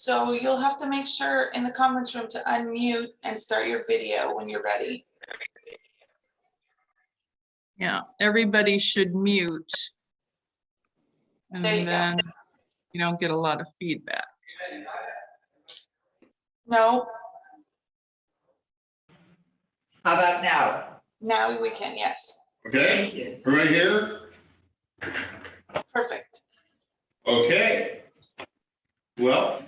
So you'll have to make sure in the conference room to unmute and start your video when you're ready. Yeah, everybody should mute. And There you go. then you don't get a lot of feedback. No, How about now? now we can, yes. Okay, Thank you. right here. Perfect. Okay. Well,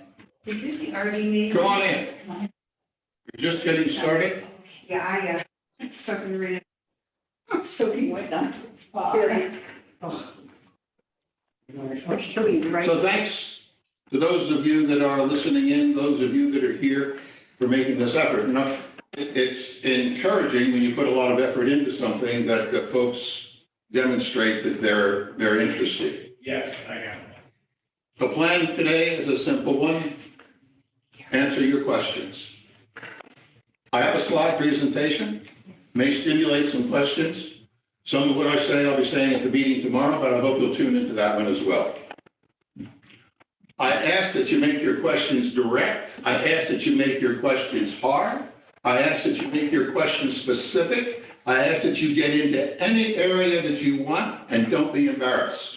Is this the RD meeting? come on in. We're just getting started. Yeah, I stuck in the reading. So he went down to. Okay, right. So thanks to those of you that are listening in, those of you that are here for making this effort. You know, it's encouraging when you put a lot of effort into something that the folks demonstrate that they're interested. Yes, I am. The plan today is a simple one. Answer your questions. I have a slide presentation, may stimulate some questions. Some of what I say, I'll be saying at the meeting tomorrow, but I hope you'll tune into that one as well. I ask that you make your questions direct. I ask that you make your questions hard. I ask that you make your questions specific. I ask that you get into any area that you want and don't be embarrassed.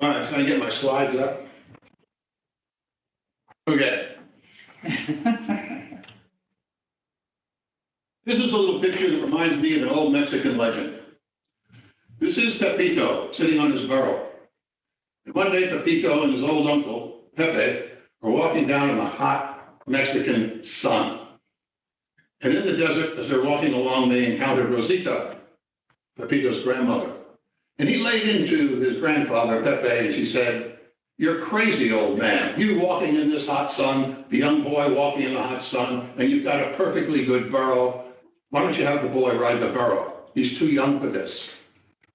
All right, can I get my slides up? Okay. This is a little picture that reminds me of an old Mexican legend. This is Pepito sitting on his burro. And one day Pepito and his old uncle, Pepe, are walking down in the hot Mexican sun. And in the desert, as they're walking along, they encountered Rosita, Pepito's grandmother. And he laid into his grandfather, Pepe, and she said, "You're crazy, old man. You walking in this hot sun, the young boy walking in the hot sun, and you've got a perfectly good burro. Why don't you have the boy ride the burro? He's too young for this."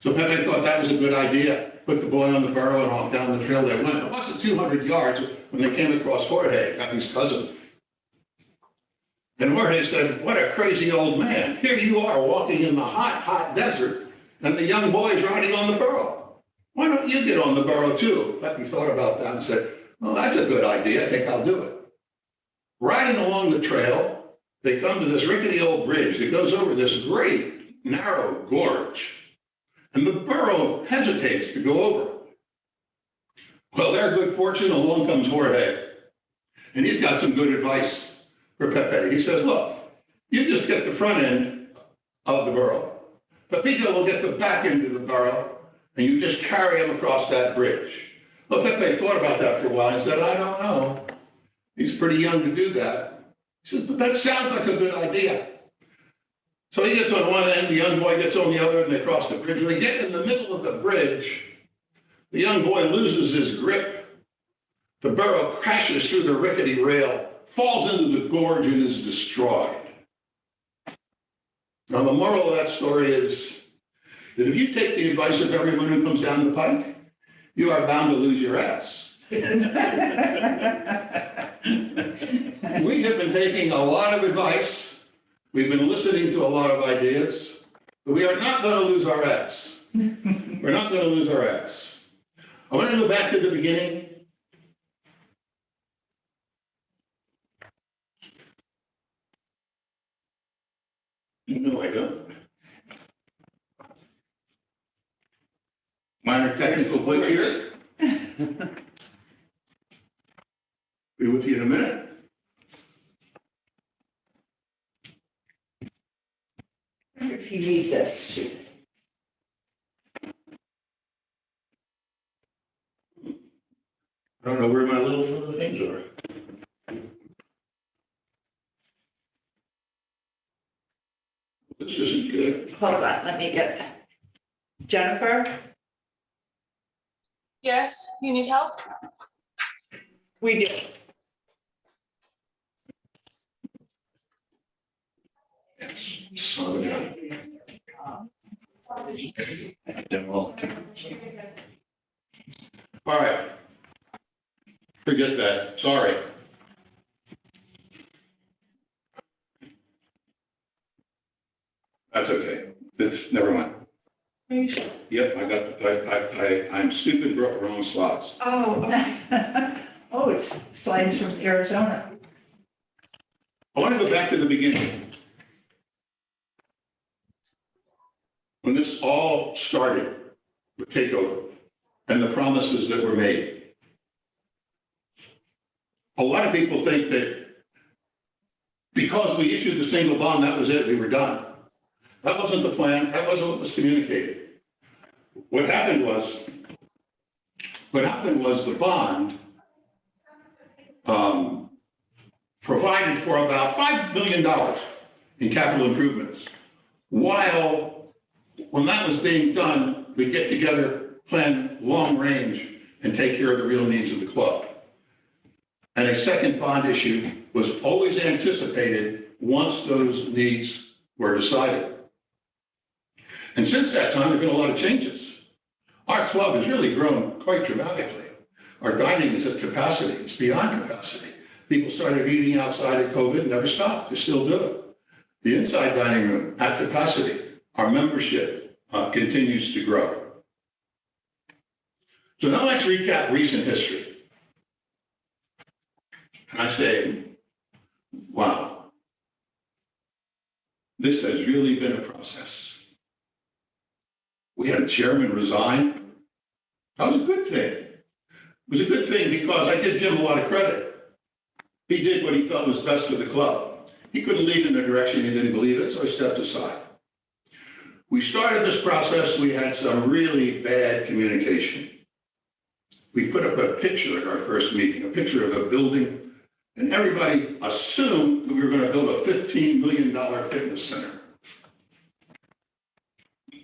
So Pepe thought that was a good idea. Put the boy on the burro and off down the trail they went. But what's the 200 yards when they came across Jorge, Pepe's cousin? And Jorge said, "What a crazy old man. Here you are walking in the hot, hot desert, and the young boy's riding on the burro. Why don't you get on the burro too?" Pepe thought about that and said, "Well, that's a good idea. I think I'll do it." Riding along the trail, they come to this rickety old bridge that goes over this great narrow gorge. And the burro hesitates to go over. Well, their good fortune, along comes Jorge. And he's got some good advice for Pepe. He says, "Look, you just get the front end of the burro. Pepito will get the back end of the burro, and you just carry him across that bridge." Well, Pepe thought about that for a while and said, "I don't know. He's pretty young to do that." He says, "But that sounds like a good idea." So he gets on one end, the young boy gets on the other, and they cross the bridge. When they get in the middle of the bridge, the young boy loses his grip. The burro crashes through the rickety rail, falls into the gorge, and is destroyed. Now, the moral of that story is that if you take the advice of everyone who comes down the pike, you are bound to lose your ass. We have been taking a lot of advice. We've been listening to a lot of ideas, but we are not going to lose our ass. We're not going to lose our ass. I want to go back to the beginning. No, I don't. Minor technical glitch here. Be with you in a minute. If you need this, too. I don't know where my little things are. This isn't good. Hold on, let me get Jennifer. Yes, you need help? We do. Yes. Slow down. All right. Forget that. Sorry. That's okay. It's never mind. Are you sure? Yep, I I'm stupid, wrote wrong slots. Oh, okay. Oh, it's slides from Arizona. I want to go back to the beginning. When this all started, the takeover, and the promises that were made. A lot of people think that because we issued the single bond, that was it, we were done. That wasn't the plan, that wasn't what was communicated. What happened was the bond provided for about $5 billion in capital improvements. While when that was being done, we'd get together, plan long range, and take care of the real needs of the club. And a second bond issue was always anticipated once those needs were decided. And since that time, there have been a lot of changes. Our club has really grown quite dramatically. Our dining is at capacity, it's beyond capacity. People started eating outside at COVID, never stopped, they still do it. The inside dining room at capacity, our membership continues to grow. So now let's recap recent history. And I say, wow, this has really been a process. We had a chairman resign. That was a good thing. It was a good thing because I give Jim a lot of credit. He did what he felt was best for the club. He couldn't lead in a direction he didn't believe in, so he stepped aside. We started this process, we had some really bad communication. We put up a picture at our first meeting, a picture of a building, and everybody assumed that we were going to build a $15 million fitness center.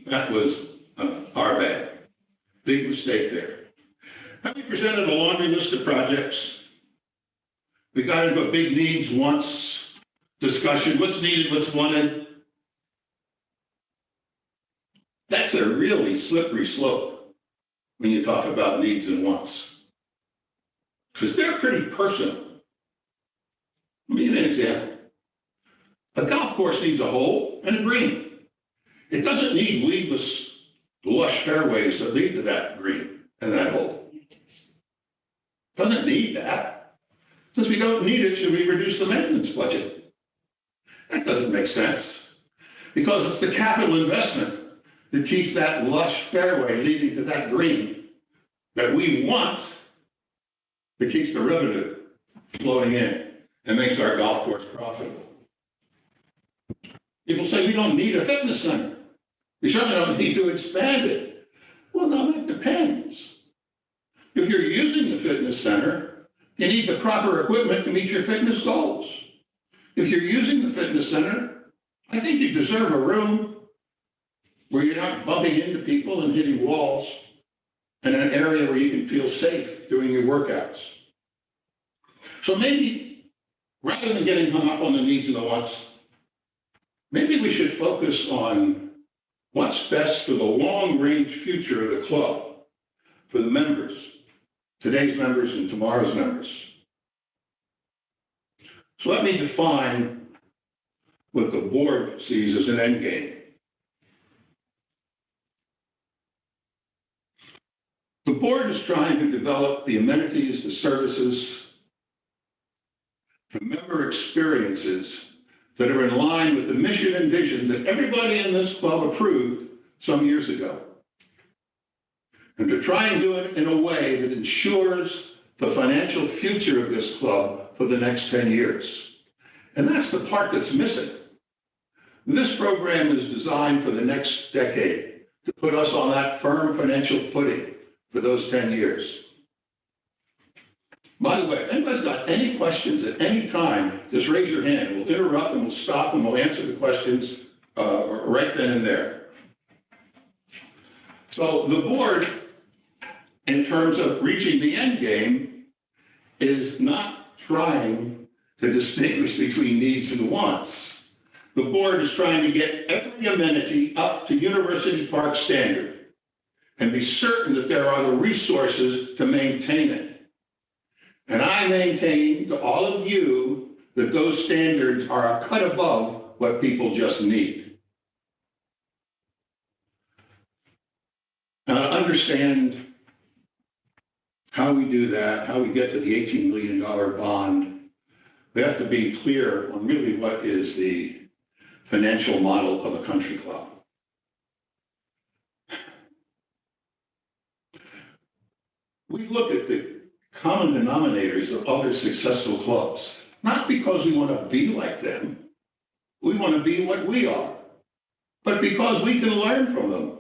That was our bad. Big mistake there. And we presented a laundry list of projects. We got into a big needs wants discussion. What's needed, what's wanted. That's a really slippery slope when you talk about needs and wants, because they're pretty personal. Let me give you an example. A golf course needs a hole and a green. It doesn't need weedless, lush fairways that lead to that green and that hole. Doesn't need that. Since we don't need it, should we reduce the maintenance budget? That doesn't make sense, because it's the capital investment that keeps that lush fairway leading to that green that we want, that keeps the revenue flowing in and makes our golf course profitable. People say we don't need a fitness center. We certainly don't need to expand it. Well, no, that depends. If you're using the fitness center, you need the proper equipment to meet your fitness goals. If you're using the fitness center, I think you deserve a room where you're not bumping into people and hitting walls, and an area where you can feel safe doing your workouts. So maybe, rather than getting hung up on the needs and the wants, maybe we should focus on what's best for the long-range future of the club, for the members, today's members and tomorrow's members. So let me define what the board sees as an end game. The board is trying to develop the amenities, the services, the member experiences that are in line with the mission and vision that everybody in this club approved some years ago. And to try and do it in a way that ensures the financial future of this club for the next 10 years. And that's the part that's missing. This program is designed for the next decade to put us on that firm financial footing for those 10 years. By the way, if anybody's got any questions at any time, just raise your hand. We'll interrupt and we'll stop and we'll answer the questions right then and there. So the board, in terms of reaching the end game, is not trying to distinguish between needs and wants. The board is trying to get every amenity up to University Park standard and be certain that there are the resources to maintain it. And I maintain to all of you that those standards are a cut above what people just need. Under understand how we do that, how we get to the $18 million bond, we have to be clear on really what is the financial model of a country club. We look at the common denominators of other successful clubs, not because we want to be like them. We want to be what we are, but because we can learn from them.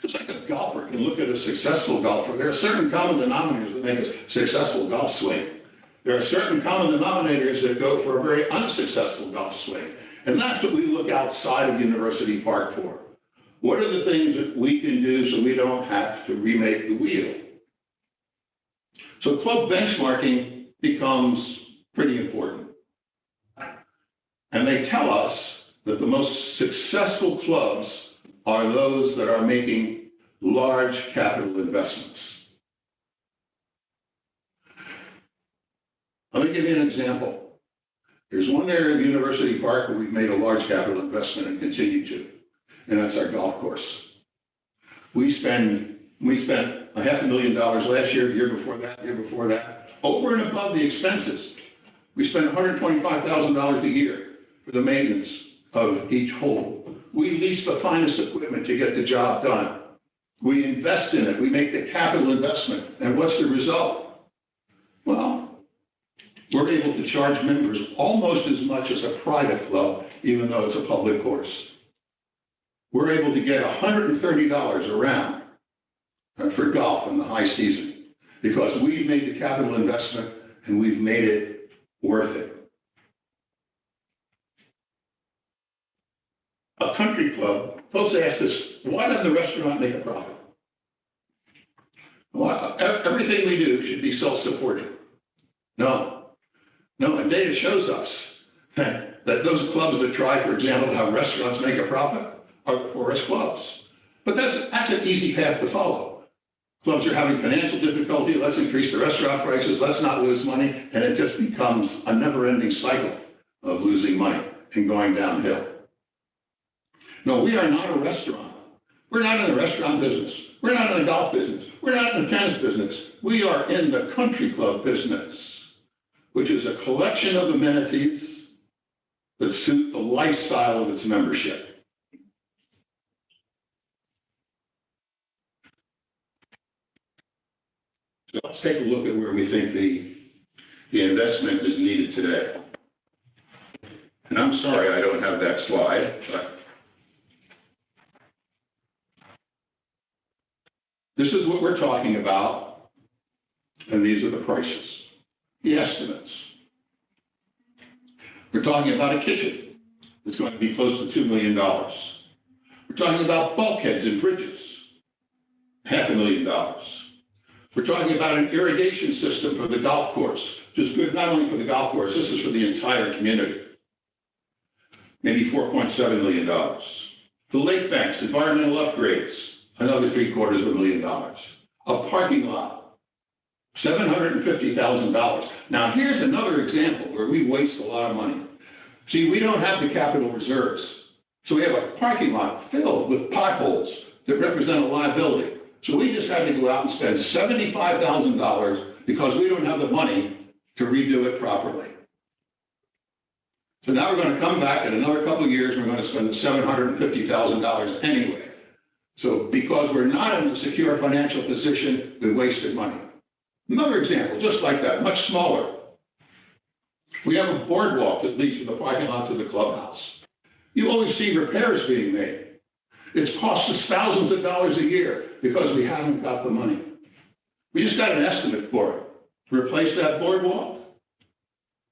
Just like a golfer can look at a successful golfer, there are certain common denominators that make a successful golf swing. There are certain common denominators that go for a very unsuccessful golf swing. And that's what we look outside of University Park for. What are the things that we can do so we don't have to remake the wheel? So club benchmarking becomes pretty important. And they tell us that the most successful clubs are those that are making large capital investments. Let me give you an example. There's one area of University Park where we've made a large capital investment and continue to, and that's our golf course. We spent $500,000 last year, year before that, over and above the expenses. We spend $125,000 a year for the maintenance of each hole. We lease the finest equipment to get the job done. We invest in it. We make the capital investment. And what's the result? Well, we're able to charge members almost as much as a private club, even though it's a public course. We're able to get $130 a round for golf in the high season because we've made the capital investment and we've made it worth it. A country club, folks ask us, why doesn't the restaurant make a profit? Well, everything we do should be self-supporting. No, and data shows us that those clubs that try, for example, to have restaurants make a profit are the poorest clubs. But that's an easy path to follow. Clubs are having financial difficulty, let's increase the restaurant prices, let's not lose money, and it just becomes a never-ending cycle of losing money and going downhill. No, we are not a restaurant. We're not in the restaurant business. We're not in the golf business. We're not in the tennis business. We are in the country club business, which is a collection of amenities that suit the lifestyle of its membership. So let's take a look at where we think the investment is needed today. And I'm sorry I don't have that slide, but this is what we're talking about, and these are the prices, the estimates. We're talking about a kitchen that's going to be close to $2 million. We're talking about bulkheads and bridges, $500,000. We're talking about an irrigation system for the golf course, which is good not only for the golf course, this is for the entire community. Maybe $4.7 million. The lake banks, environmental upgrades, another $750,000. A parking lot, $750,000. Now here's another example where we waste a lot of money. See, we don't have the capital reserves. So we have a parking lot filled with potholes that represent a liability. So we just had to go out and spend $75,000 because we don't have the money to redo it properly. So now we're going to come back in another couple of years, we're going to spend the $750,000 anyway. So because we're not in a secure financial position, we wasted money. Another example, just like that, much smaller. We have a boardwalk that leads from the parking lot to the clubhouse. You always see repairs being made. It's cost us thousands of dollars a year because we haven't got the money. We just got an estimate for it. To replace that boardwalk,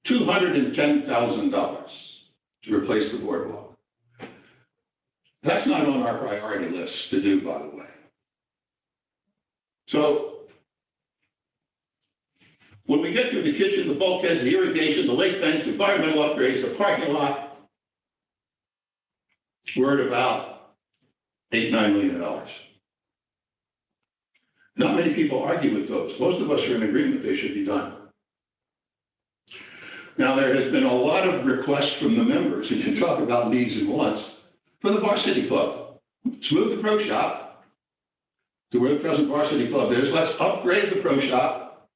$210,000 to replace the boardwalk. That's not on our priority list to do, by the way. So when we get to the kitchen, the bulkheads, the irrigation, the lake banks, environmental upgrades, the parking lot, we're at about $8-9 million. Not many people argue with those. Most of us are in agreement they should be done. Now, there has been a lot of requests from the members, and you talk about needs and wants, for the varsity club. Let's move the pro shop. to where the present varsity club is. Let's upgrade the pro shop.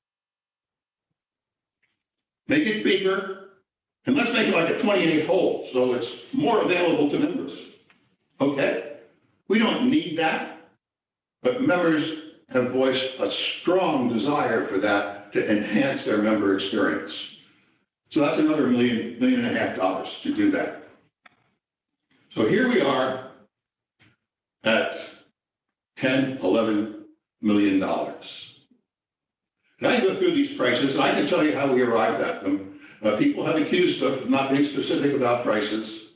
Make it bigger, and let's make it like a 28 hole, so it's more available to members. Okay? We don't need that, but members have voiced a strong desire for that to enhance their member experience. So that's another $1.5 million to do that. So here we are at $10, $11 million. And I can go through these prices, and I can tell you how we arrived at them. People have accused us of not being specific about prices.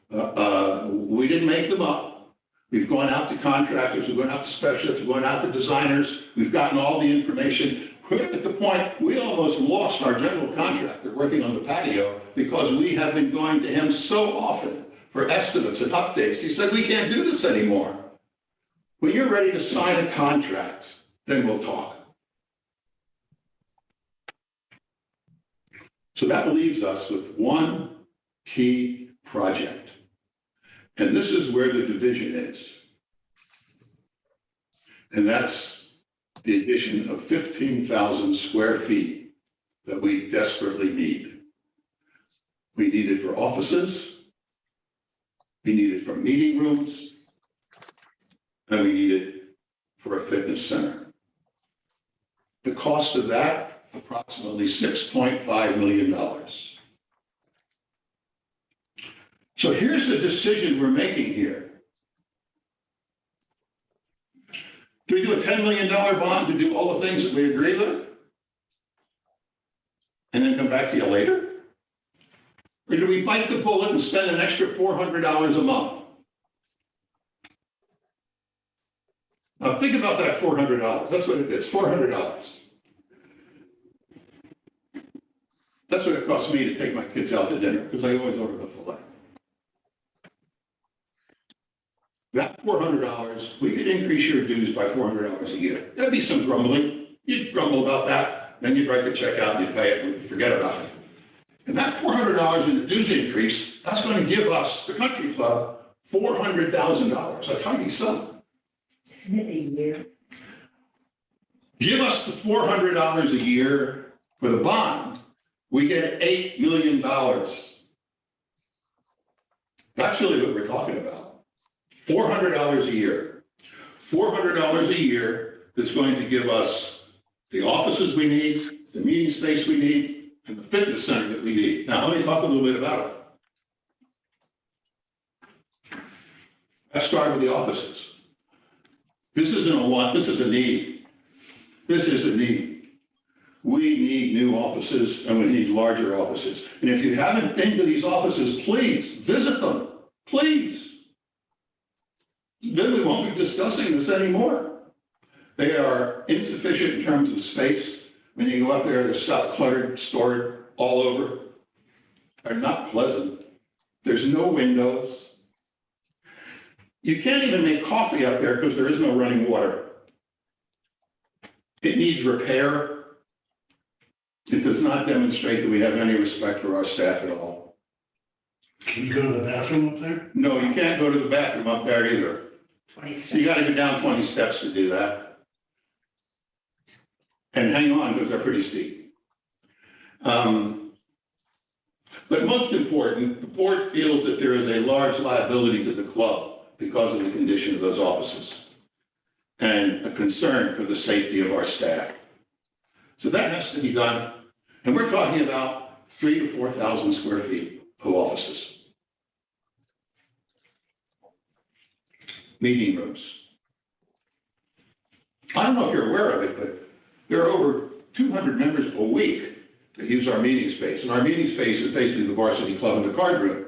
We didn't make them up. We've gone out to contractors, we've gone out to specialists, we've gone out to designers, we've gotten all the information. We're at the point, we almost lost our general contractor working on the patio because we have been going to him so often for estimates and updates. He said, we can't do this anymore. When you're ready to sign a contract, then we'll talk. So that leaves us with one key project. And this is where the division is. And that's the addition of 15,000 square feet that we desperately need. We need it for offices, we need it for meeting rooms, and we need it for a fitness center. The cost of that, approximately $6.5 million. So here's the decision we're making here. Do we do a $10 million bond to do all the things that we agree with? And then come back to you later? Or do we bite the bullet and spend an extra $400 a month? Now think about that $400. That's what it is, $400. That's what it costs me to take my kids out to dinner, because I always order the filet. That $400, we could increase your dues by $400 a year. There'd be some grumbling. You'd grumble about that, then you'd write the check out and you'd pay it and you'd forget about it. And that $400 in the dues increase, that's going to give us, the country club, $400,000, a tiny sum. Isn't it a year? Give us the $400 a year for the bond, we get $8 million. That's really what we're talking about. $400 a year. $400 a year that's going to give us the offices we need, the meeting space we need, and the fitness center that we need. Now, let me talk a little bit about it. Let's start with the offices. This isn't a want, this is a need. This is a need. We need new offices and we need larger offices. And if you haven't been to these offices, please visit them, please. Then we won't be discussing this anymore. They are insufficient in terms of space. When you go up there, there's stuff cluttered, stored all over. They're not pleasant. There's no windows. You can't even make coffee up there because there is no running water. It needs repair. It does not demonstrate that we have any respect for our staff at all. Can you go to the bathroom up there? No, you can't go to the bathroom up there either. 20 So you got to go down 20 steps to do that. And hang on, because they're pretty steep. But most important, the board feels that there is a large liability to the club because of the condition of those offices and a concern for the safety of our staff. So that has to be done. And we're talking about 3,000 to 4,000 square feet of offices. Meeting rooms. I don't know if you're aware of it, but there are over 200 members a week that use our meeting space. And our meeting space is basically the varsity club and the card room.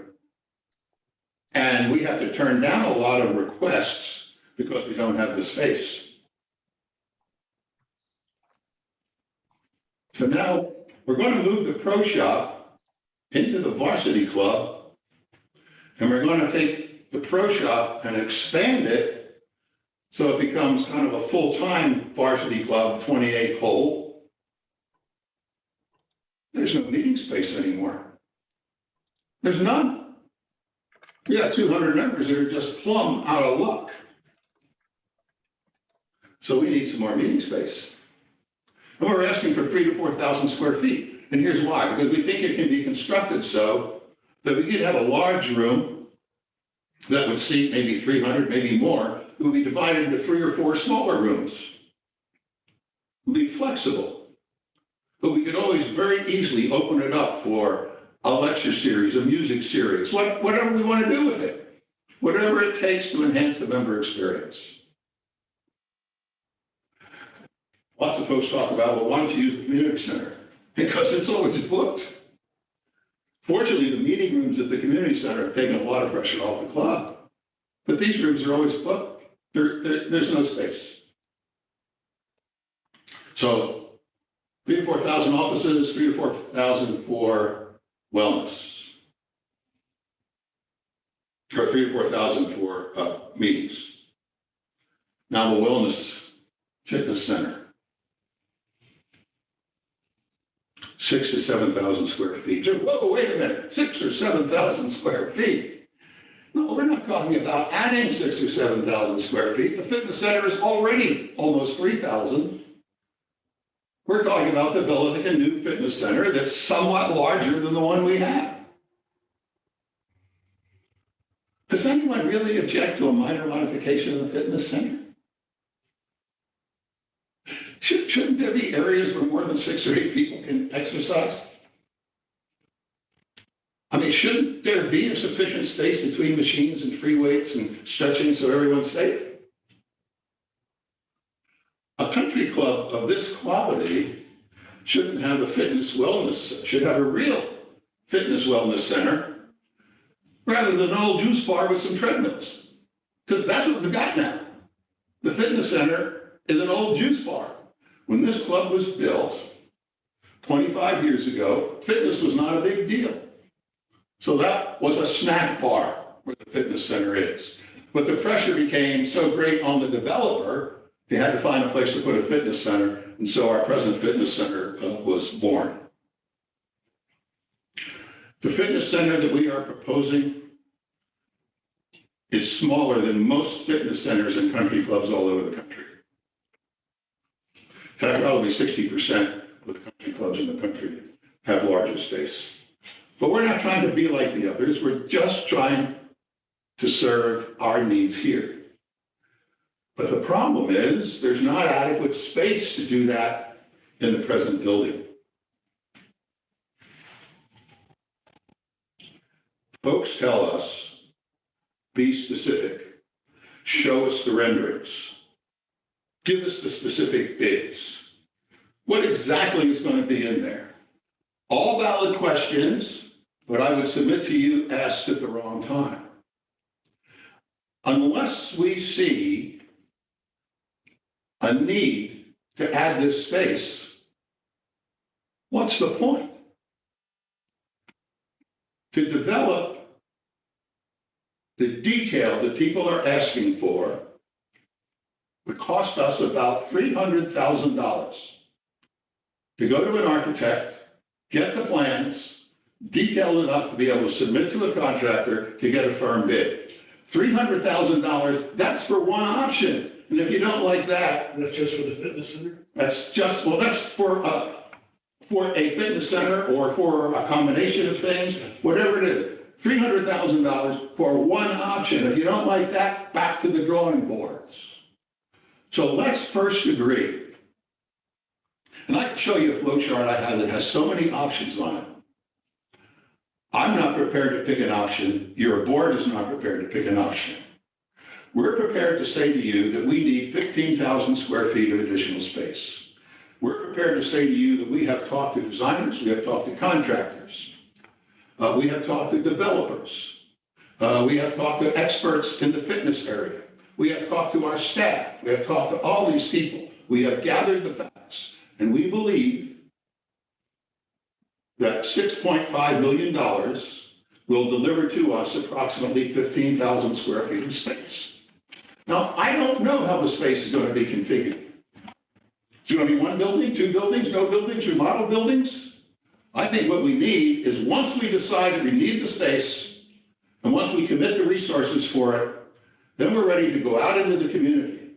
And we have to turn down a lot of requests because we don't have the space. So now we're going to move the pro shop into the varsity club, and we're going to take the pro shop and expand it so it becomes kind of a full-time varsity club, 28th hole. There's no meeting space anymore. There's none. We got 200 members that are just plumb out of luck. So we need some more meeting space. And we're asking for 3,000 to 4,000 square feet. And here's why, because we think it can be constructed so that we could have a large room that would seat maybe 300, maybe more. It would be divided into 3 or 4 smaller rooms. It would be flexible. But we could always very easily open it up for a lecture series, a music series, whatever we want to do with it. Whatever it takes to enhance the member experience. Lots of folks talk about, well, why don't you use the community center? Because it's always booked. Fortunately, the meeting rooms at the community center have taken a lot of pressure off the club. But these rooms are always booked. There's no space. So 3,000 to 4,000 offices, 3,000 to 4,000 for wellness. Or 3,000 to 4,000 for meetings. Now the wellness fitness center. 6,000 to 7,000 square feet. Whoa, wait a minute, 6,000 or 7,000 square feet. No, we're not talking about adding 6,000 or 7,000 square feet. The fitness center is already almost 3,000. We're talking about developing a new fitness center that's somewhat larger than the one we have. Does anyone really object to a minor modification of the fitness center? Shouldn't there be areas where more than 6 or 8 people can exercise? I mean, shouldn't there be a sufficient space between machines and free weights and stretching so everyone's safe? A country club of this quality shouldn't have a fitness wellness, should have a real fitness wellness center rather than an old juice bar with some treadmills. Because that's what we've got now. The fitness center is an old juice bar. When this club was built 25 years ago, fitness was not a big deal. So that was a snack bar where the fitness center is. But the pressure became so great on the developer, they had to find a place to put a fitness center. And so our present fitness center was born. The fitness center that we are proposing is smaller than most fitness centers and country clubs all over the country. In fact, probably 60% of the country clubs in the country have larger space. But we're not trying to be like the others. We're just trying to serve our needs here. But the problem is there's not adequate space to do that in the present building. Folks tell us, be specific, show us the renderings. Give us the specific bids. What exactly is going to be in there? All valid questions, but I would submit to you asked at the wrong time. Unless we see a need to add this space, what's the point? To develop the detail that people are asking for would cost us about $300,000 to go to an architect, get the plans, detailed enough to be able to submit to a contractor to get a firm bid. $300,000, that's for one option. And if you don't like that, That's just for the fitness center? that's just, well, that's for a fitness center or for a combination of things, whatever it is. $300,000 for one option. If you don't like that, back to the drawing boards. So let's first agree. And I can show you a flow chart I have that has so many options on it. I'm not prepared to pick an option. Your board is not prepared to pick an option. We're prepared to say to you that we need 15,000 square feet of additional space. We're prepared to say to you that we have talked to designers, we have talked to contractors, we have talked to developers, we have talked to experts in the fitness area, we have talked to our staff, we have talked to all these people, we have gathered the facts, and we believe that $6.5 million will deliver to us approximately 15,000 square feet of space. Now, I don't know how the space is going to be configured. Is it going to be one building, two buildings, no buildings, remodel buildings? I think what we need is once we decide that we need the space, and once we commit the resources for it, then we're ready to go out into the community,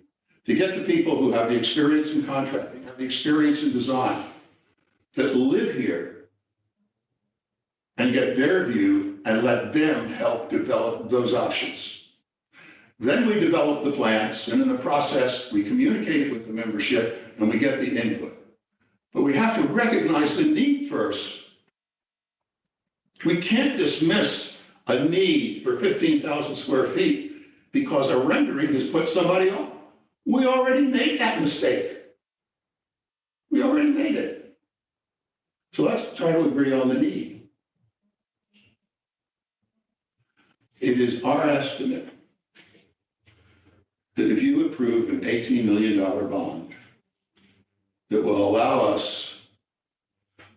to get the people who have the experience in contracting, have the experience in design, that live here, and get their view and let them help develop those options. Then we develop the plans, and in the process, we communicate it with the membership and we get the input. But we have to recognize the need first. We can't dismiss a need for 15,000 square feet because a rendering has put somebody off. We already made that mistake. We already made it. So let's try to agree on the need. It is our estimate that if you approve an $18 million bond that will allow us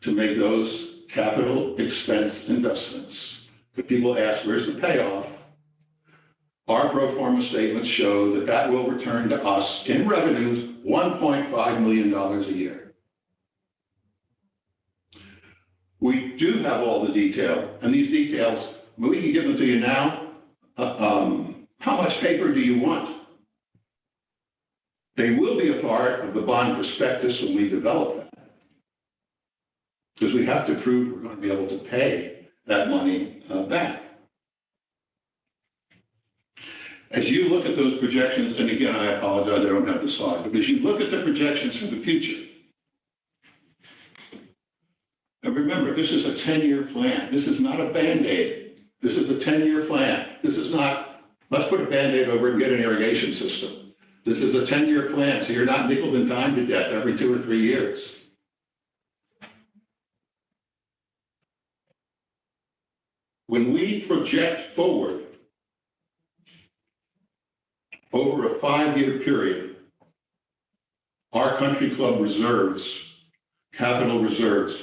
to make those capital expense investments, but people ask, where's the payoff? Our pro forma statements show that that will return to us in revenues $1.5 million a year. We do have all the detail, and these details, we can give them to you now. How much paper do you want? They will be a part of the bond prospectus when we develop that. Because we have to prove we're going to be able to pay that money back. As you look at those projections, and again, I apologize, I don't have the slide, but as you look at the projections for the future, and remember, this is a 10-year plan. This is not a Band-Aid. This is a 10-year plan. This is not, let's put a Band-Aid over and get an irrigation system. This is a 10-year plan, so you're not nickel and dimed to death every 2 or 3 years. When we project forward over a 5-year period, our country club reserves, capital reserves,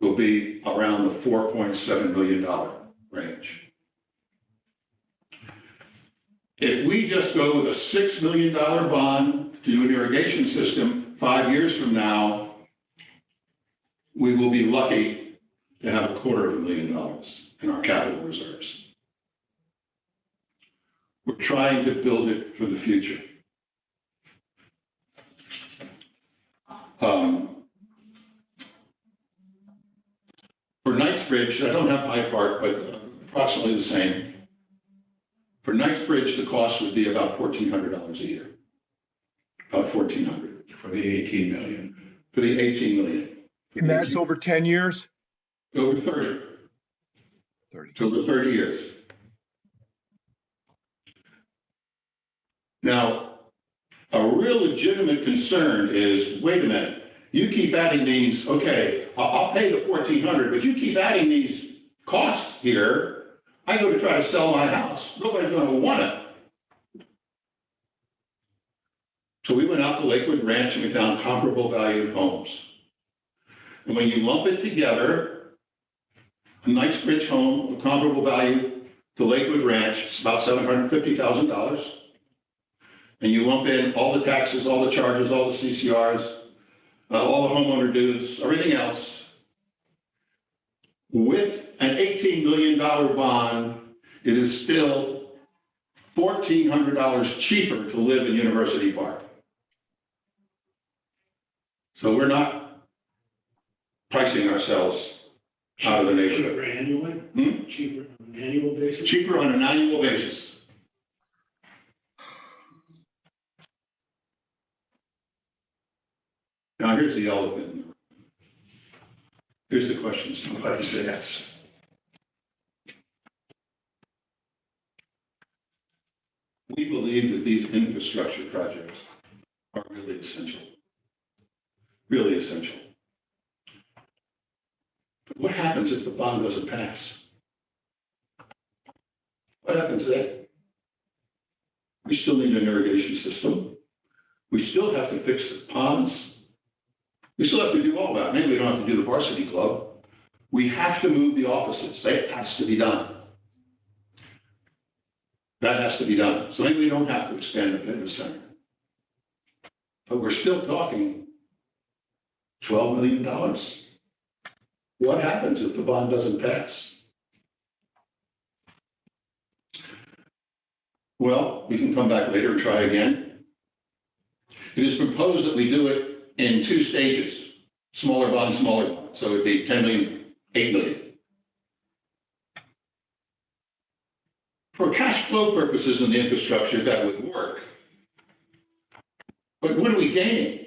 will be around the $4.7 million range. If we just go with a $6 million bond to do an irrigation system 5 years from now, we will be lucky to have $250,000 in our capital reserves. We're trying to build it for the future. For Knightsbridge, I don't have Hyde Park, but approximately the same. For Knightsbridge, the cost would be about $1,400 a year. About $1,400. For the 18 million. For the 18 million. And that's over 10 years? Over 30. 30. So over 30 years. Now, a real legitimate concern is, wait a minute, you keep adding these, okay, I'll pay the $1,400, but you keep adding these costs here. I go to try to sell my house. Nobody's going to want it. So we went out to Lakewood Ranch and we found comparable valued homes. And when you lump it together, a Knightsbridge home of comparable value to Lakewood Ranch, it's about $750,000. And you lump in all the taxes, all the charges, all the CCRs, all the homeowner dues, everything else. With an $18 million bond, it is still $1,400 cheaper to live in University Park. So we're not pricing ourselves out of the neighborhood. Cheaper annually? Hmm? Cheaper on an annual basis? Cheaper on an annual basis. Now, here's the elephant in the room. Here's the questions nobody's asked. We believe that these infrastructure projects are really essential. Really essential. But what happens if the bond doesn't pass? What happens then? We still need an irrigation system. We still have to fix the ponds. We still have to do all that. Maybe we don't have to do the varsity club. We have to move the offices. That has to be done. That has to be done. So maybe we don't have to expand the fitness center. But we're still talking $12 million. What happens if the bond doesn't pass? Well, we can come back later and try again. It is proposed that we do it in 2 stages, smaller bond, smaller bond. So it'd be 10 million, 8 million. For cash flow purposes in the infrastructure, that would work. But what are we gaining?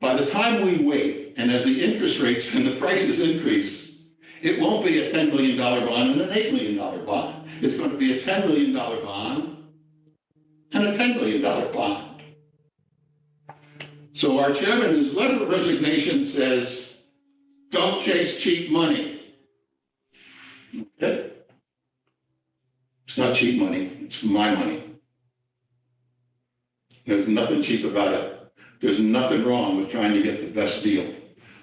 By the time we wait, and as the interest rates and the prices increase, it won't be a $10 million bond and an $8 million bond. It's going to be a $10 million bond and a $10 million bond. So our chairman, in his letter of resignation, says, don't chase cheap money. Okay? It's not cheap money, it's my money. There's nothing cheap about it. There's nothing wrong with trying to get the best deal.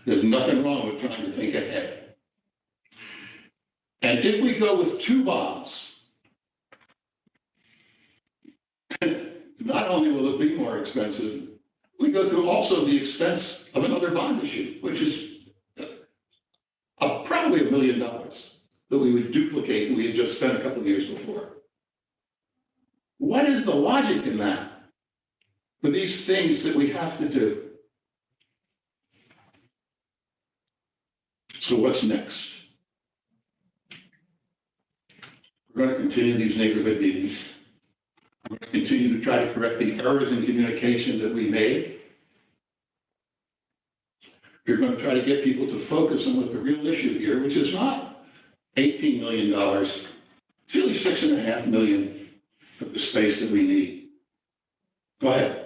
There's nothing wrong with trying to think ahead. And if we go with 2 bonds, not only will it be more expensive, we go through also the expense of another bond issue, which is probably $1 million that we would duplicate that we had just spent a couple of years before. What is the logic in that? For these things that we have to do. So what's next? We're going to continue these neighborhood meetings. We're going to continue to try to correct the errors in communication that we made. We're going to try to get people to focus on what the real issue here, which is not $18 million. It's really $6.5 million for the space that we need. Go ahead.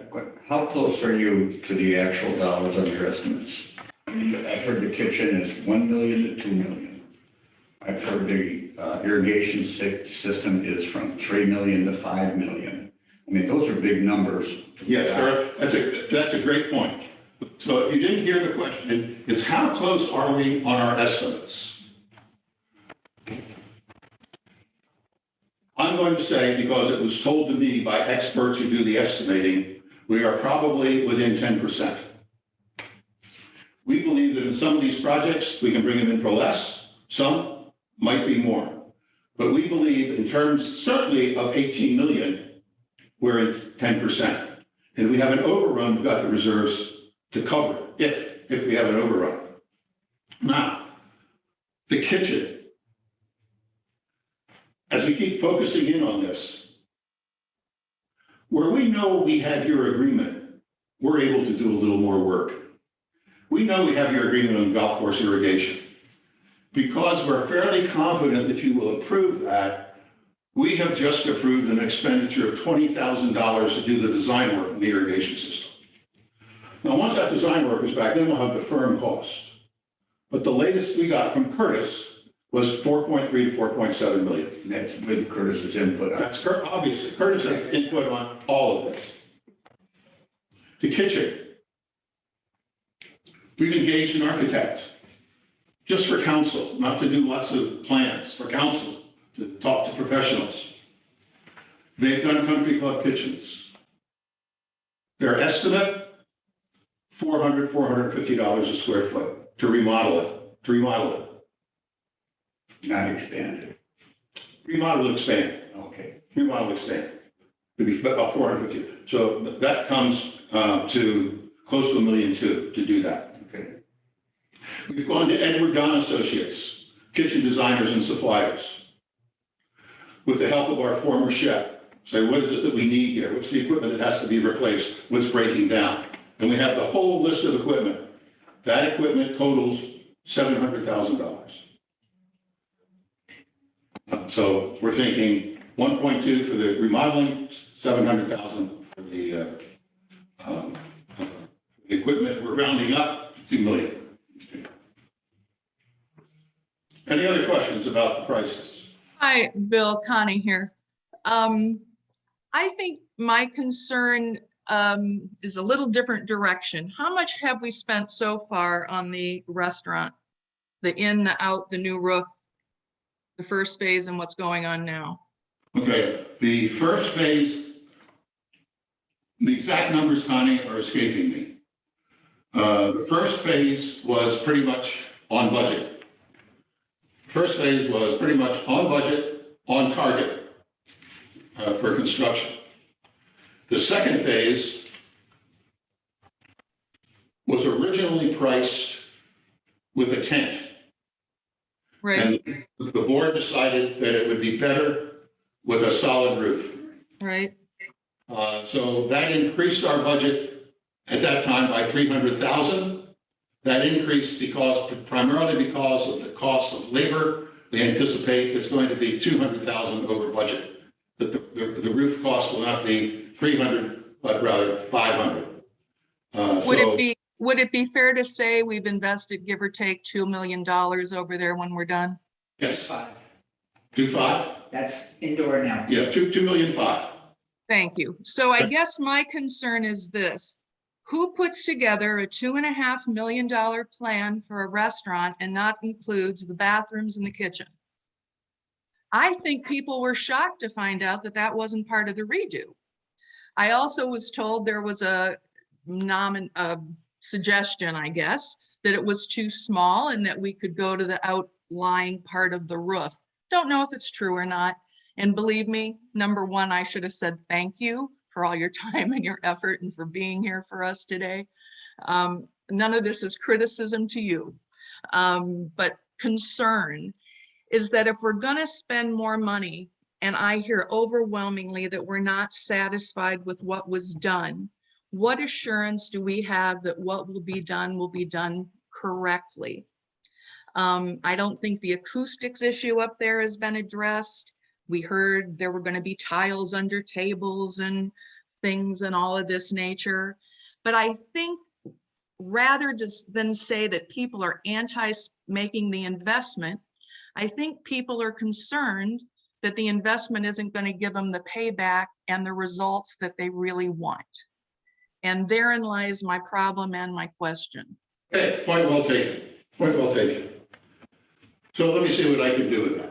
How close are you to the actual dollars on your estimates? I've heard the kitchen is 1 million to 2 million. I've heard the irrigation system is from 3 million to 5 million. I mean, those are big numbers. Yes, that's a great point. So if you didn't hear the question, it's how close are we on our estimates? I'm going to say, because it was told to me by experts who do the estimating, we are probably within 10%. We believe that in some of these projects, we can bring them in for less, some might be more. But we believe in terms certainly of 18 million, we're at 10%. And we have an overrun, we've got the reserves to cover if we have an overrun. Now, the kitchen. As we keep focusing in on this, where we know we have your agreement, we're able to do a little more work. We know we have your agreement on golf course irrigation. Because we're fairly confident that you will approve that, we have just approved an expenditure of $20,000 to do the design work in the irrigation system. Now, once that design work is back, then we'll have the firm cost. But the latest we got from Curtis was 4.3 to 4.7 million. And that's with Curtis's input. That's obviously Curtis has input on all of this. The kitchen. We've engaged an architect just for council, not to do lots of plans, for council, to talk to professionals. They've done country club kitchens. Their estimate, $400, $450 a square foot to remodel it. Not expanded. Remodel, expand. Okay. Remodel, expand. It'd be about 450. So that comes to close to $1.2 million to do that. Okay. We've gone to Edward Don Associates, kitchen designers and suppliers, with the help of our former chef. Say, what is it that we need here? What's the equipment that has to be replaced? What's breaking down? And we have the whole list of equipment. That equipment totals $700,000. So we're thinking 1.2 for the remodeling, 700,000 for the equipment. We're rounding up to 2 million. Any other questions about the prices? Hi, Bill, Connie here. I think my concern is a little different direction. How much have we spent so far on the restaurant? The in, the out, the new roof, the first phase, and what's going on now? Okay, the first phase, the exact numbers, Connie, are escaping me. The first phase was pretty much on budget. First phase was pretty much on budget, on target for construction. The second phase was originally priced with a tent. Right, And the board decided that it would be better with a solid roof. right, So that increased our budget at that time by 300,000. That increased primarily because of the cost of labor. We anticipate it's going to be 200,000 over budget. That the roof cost will not be 300, but rather 500. Would it be fair to say we've invested, give or take, $2 million over there when we're done? Yes, 5. 2.5. That's indoor now. Yeah, 2.5 million. Thank you. So I guess my concern is this. Who puts together a $2.5 million plan for a restaurant and not includes the bathrooms and the kitchen? I think people were shocked to find out that that wasn't part of the redo. I also was told there was a suggestion, I guess, that it was too small and that we could go to the outlying part of the roof. Don't know if it's true or not. And believe me, number one, I should have said thank you for all your time and your effort and for being here for us today. None of this is criticism to you, but concern is that if we're gonna spend more money, and I hear overwhelmingly that we're not satisfied with what was done, what assurance do we have that what will be done correctly? I don't think the acoustics issue up there has been addressed. We heard there were going to be tiles under tables and things and all of this nature. But I think rather than say that people are making the investment, I think people are concerned that the investment isn't going to give them the payback and the results that they really want. And therein lies my problem and my question. Okay, point well taken. Point well taken. So let me see what I can do with that.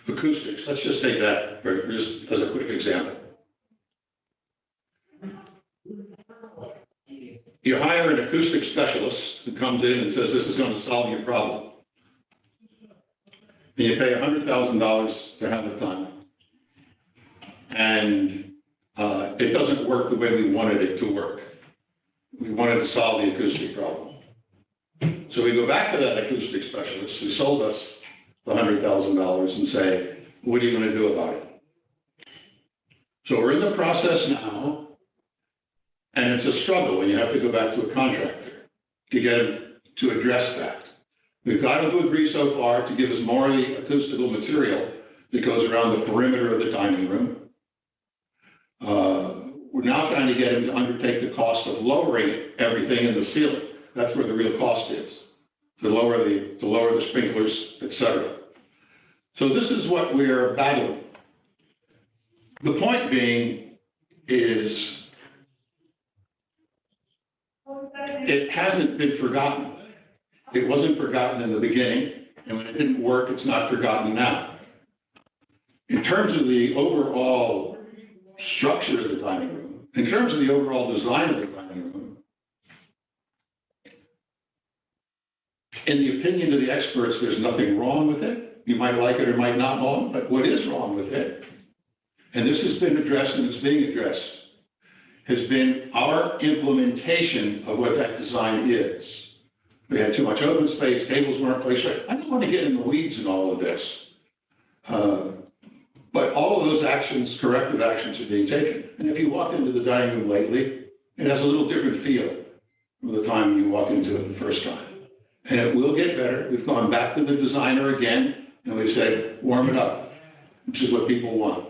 Acoustics, let's just take that just as a quick example. You hire an acoustic specialist who comes in and says, this is going to solve your problem. And you pay $100,000 to have it done. And it doesn't work the way we wanted it to work. We wanted to solve the acoustic problem. So we go back to that acoustic specialist who sold us the $100,000 and say, what are you going to do about it? So we're in the process now, and it's a struggle when you have to go back to a contractor to get him to address that. We've got him to agree so far to give us more of the acoustical material that goes around the perimeter of the dining room. We're now trying to get him to undertake the cost of lowering everything in the ceiling. That's where the real cost is, to lower the sprinklers, et cetera. So this is what we're battling. The point being is it hasn't been forgotten. It wasn't forgotten in the beginning, and when it didn't work, it's not forgotten now. In terms of the overall structure of the dining room, in terms of the overall design of the dining room, in the opinion of the experts, there's nothing wrong with it. You might like it or might not wrong, but what is wrong with it, and this has been addressed and it's being addressed, has been our implementation of what that design is. We had too much open space, tables weren't placed right. I don't want to get in the weeds in all of this. But all of those actions, corrective actions, are being taken. And if you walk into the dining room lately, it has a little different feel from the time you walk into it the first time. And it will get better. We've gone back to the designer again, and we said, warm it up, which is what people want.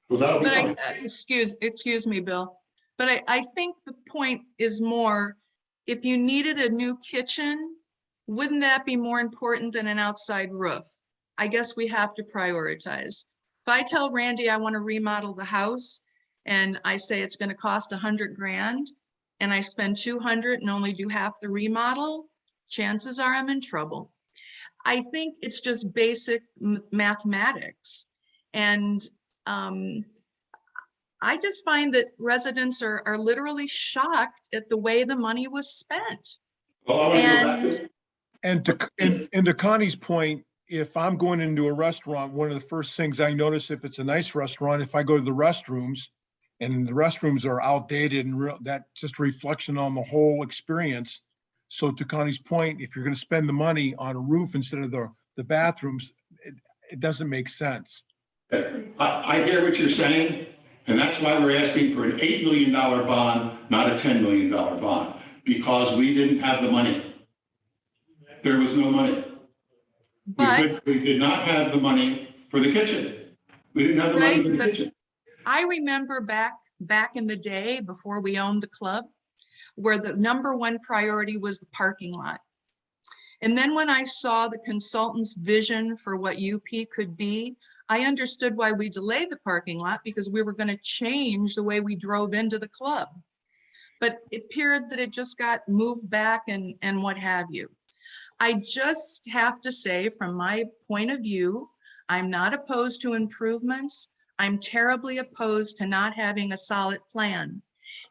Well, that'll be fine. Excuse me, Bill, but I think the point is more, if you needed a new kitchen, wouldn't that be more important than an outside roof? I guess we have to prioritize. If I tell Randy I want to remodel the house and I say it's going to cost 100 grand and I spend 200 and only do half the remodel, chances are I'm in trouble. I think it's just basic mathematics. And I just find that residents are literally shocked at the way the money was spent. Well, I want to go back to And to Connie's point, if I'm going into a restaurant, one of the first things I notice if it's a nice restaurant, if I go to the restrooms, and the restrooms are outdated, and that just a reflection on the whole experience. So to Connie's point, if you're going to spend the money on a roof instead of the bathrooms, it doesn't make sense. I hear what you're saying, and that's why we're asking for an $8 million bond, not a $10 million bond, because we didn't have the money. There was no money. But We did not have the money for the kitchen. We didn't have the money Right, for the but- kitchen. I remember back in the day before we owned the club, where the number one priority was the parking lot. And then when I saw the consultant's vision for what UP could be, I understood why we delayed the parking lot, because we were going to change the way we drove into the club. But it appeared that it just got moved back and what have you. I just have to say, from my point of view, I'm not opposed to improvements. I'm terribly opposed to not having a solid plan.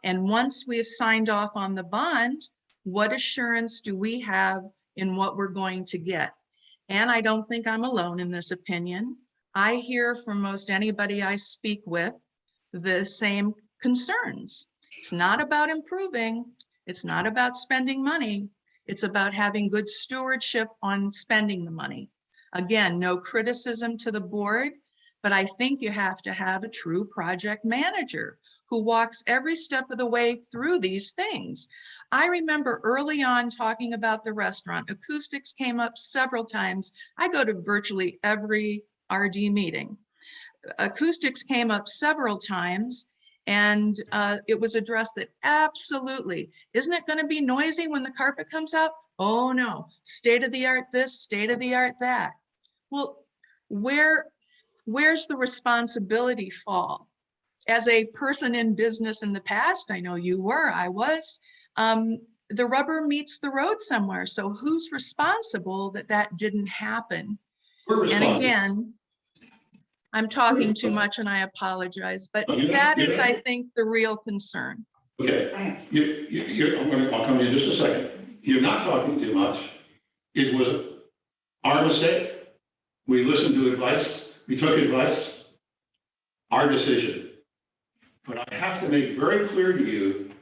And once we've signed off on the bond, what assurance do we have in what we're going to get? And I don't think I'm alone in this opinion. I hear from most anybody I speak with the same concerns. It's not about improving. It's not about spending money. It's about having good stewardship on spending the money. Again, no criticism to the board, but I think you have to have a true project manager who walks every step of the way through these things. I remember early on talking about the restaurant. Acoustics came up several times. I go to virtually every RD meeting. Acoustics came up several times, and it was addressed that absolutely, isn't it going to be noisy when the carpet comes out? Oh no, state of the art this, state of the art that. Well, where's the responsibility fall? As a person in business in the past, I know you were, I was, the rubber meets the road somewhere. So who's responsible that that didn't happen? We're And responsible. again, I'm talking too much and I apologize, but No, you're not- that you're is, not. I think, the real concern. Okay, I'll come to you in just a second. You're not talking too much. It was our mistake. We listened to advice, we took advice, our decision. But I have to make very clear to you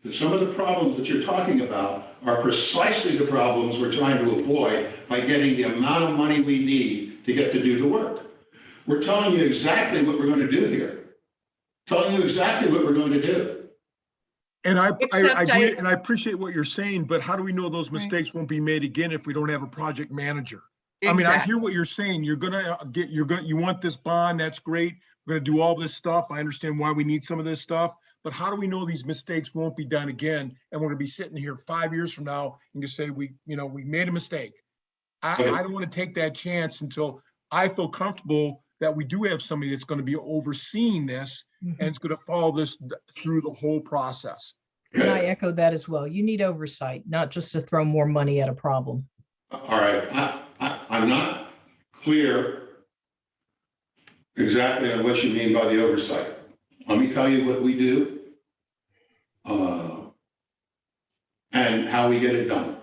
that some of the problems that you're talking about are precisely the problems we're trying to avoid by getting the amount of money we need to get to do the work. We're telling you exactly what we're going to do here. Telling you exactly what we're going to do. And I Except agree, and I appreciate what you're saying, but how do we know those Right. mistakes won't be made again if we don't have a project manager? I mean, I Exactly. hear what you're saying. You want this bond, that's great. We're gonna do all this stuff. I understand why we need some of this stuff, but how do we know these mistakes won't be done again? And we're gonna be sitting here 5 years from now and just say, we made a mistake. I don't want to take that chance until I feel comfortable that we do have somebody that's going to be overseeing this and it's going to follow this through the whole process. And I echo that as well. You need oversight, not just to throw more money at a problem. All right, I'm not clear exactly on what you mean by the oversight. Let me tell you what we do and how we get it done.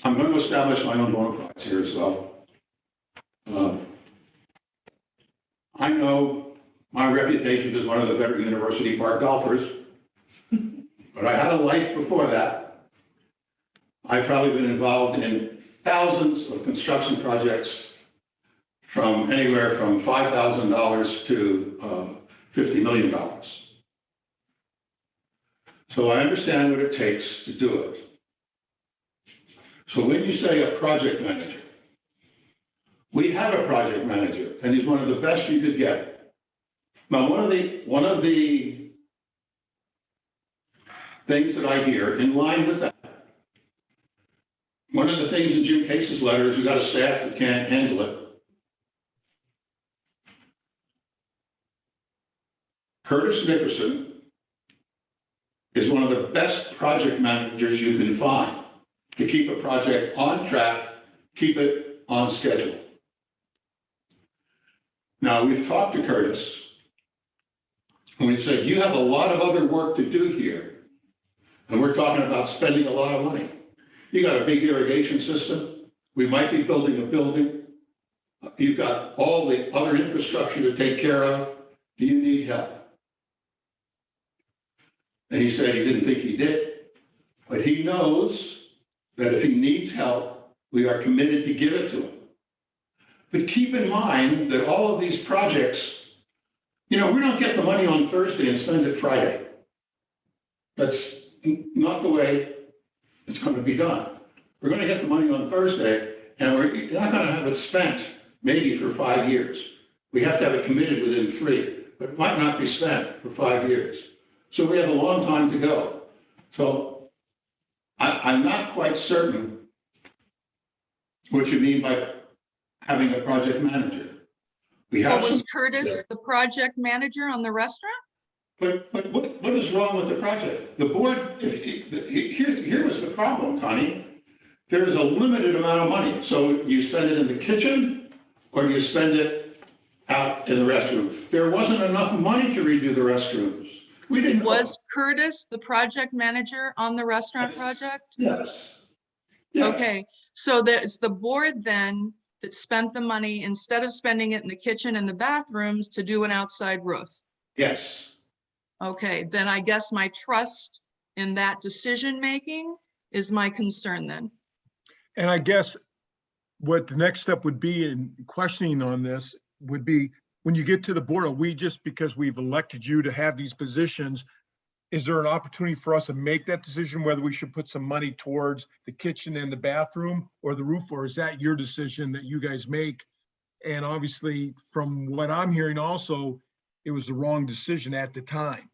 I'm going to establish my own bona fides here as well. I know my reputation as one of the better University Park golfers, but I had a life before that. I've probably been involved in thousands of construction projects from anywhere from $5,000 to $50 million. So I understand what it takes to do it. So when you say a project manager, we have a project manager, and he's one of the best you could get. Now, one of the things that I hear in line with that, one of the things in Jim Case's letter is we got a staff that can't handle it. Curtis Nickerson is one of the best project managers you can find to keep a project on track, keep it on schedule. Now, we've talked to Curtis, and we said, you have a lot of other work to do here, and we're talking about spending a lot of money. You got a big irrigation system. We might be building a building. You've got all the other infrastructure to take care of. Do you need help? And he said he didn't think he did, but he knows that if he needs help, we are committed to give it to him. But keep in mind that all of these projects, we don't get the money on Thursday and spend it Friday. That's not the way it's going to be done. We're going to get the money on Thursday, and we're not going to have it spent maybe for 5 years. We have to have it committed within 3, but it might not be spent for 5 years. So we have a long time to go. So I'm not quite certain what you mean by having a project manager. We have Was some, Curtis the project manager on the restaurant? but what is wrong with the project? The board, here was the problem, Connie. There is a limited amount of money. So you spend it in the kitchen or you spend it out in the restroom. There wasn't enough money to redo the restrooms. We didn't. Was Curtis the project manager on the restaurant Yes. project? Yes. Yes. Okay, so there's the board then that spent the money instead of spending it in the kitchen and the bathrooms to do an outside roof. Yes. Okay, then I guess my trust in that decision-making is my concern then. And I guess what the next step would be in questioning on this would be, when you get to the board, are we just because we've elected you to have these positions, is there an opportunity for us to make that decision whether we should put some money towards the kitchen and the bathroom or the roof, or is that your decision that you guys make? And obviously, from what I'm hearing also, it was the wrong decision at the time.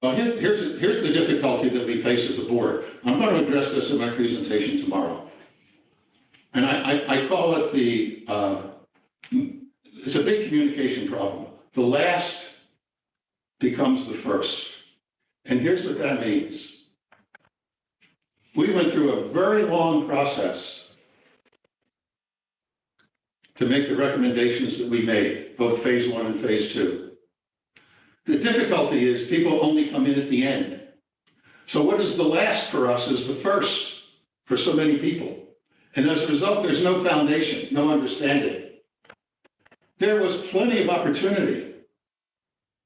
Well, here's the difficulty that we face as a board. I'm going to address this in my presentation tomorrow. And I call it it's a big communication problem. The last becomes the first. And here's what that means. We went through a very long process to make the recommendations that we made, both phase 1 and phase 2. The difficulty is people only come in at the end. So what is the last for us is the first for so many people. And as a result, there's no foundation, no understanding. There was plenty of opportunity.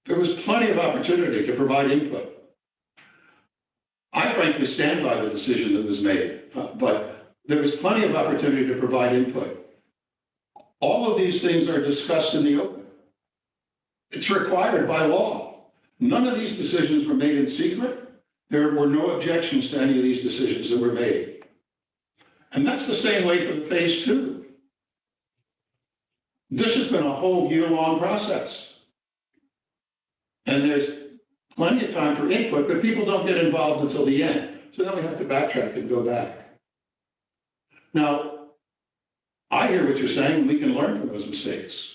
There was plenty of opportunity to provide input. I frankly stand by the decision that was made, but there was plenty of opportunity to provide input. All of these things are discussed in the open. It's required by law. None of these decisions were made in secret. There were no objections to any of these decisions that were made. And that's the same way for the phase 2. This has been a whole year-long process. And there's plenty of time for input, but people don't get involved until the end. So then we have to backtrack and go back. Now, I hear what you're saying, and we can learn from those mistakes.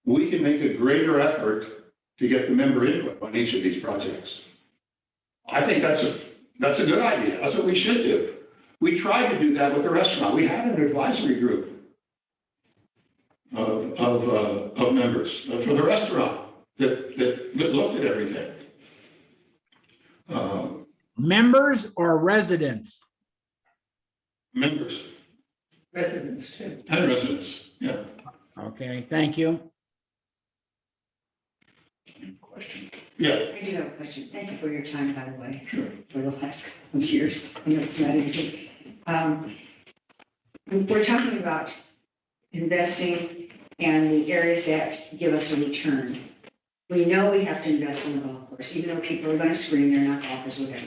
We can make a greater effort to get the member input on each of these projects. I think that's a good idea. That's what we should do. We tried to do that with the restaurant. We had an advisory group of members for the restaurant that looked at everything. Members or residents? Members Residents too. and residents, yeah. Okay, thank you. Question. Yeah, I do have a question. Thank you for your time, by the way, sure. for the last couple of years. I know it's not easy. We're talking about investing and the areas that give us a return. We know we have to invest in the golf course, even though people are going to scream they're not golfers, whatever.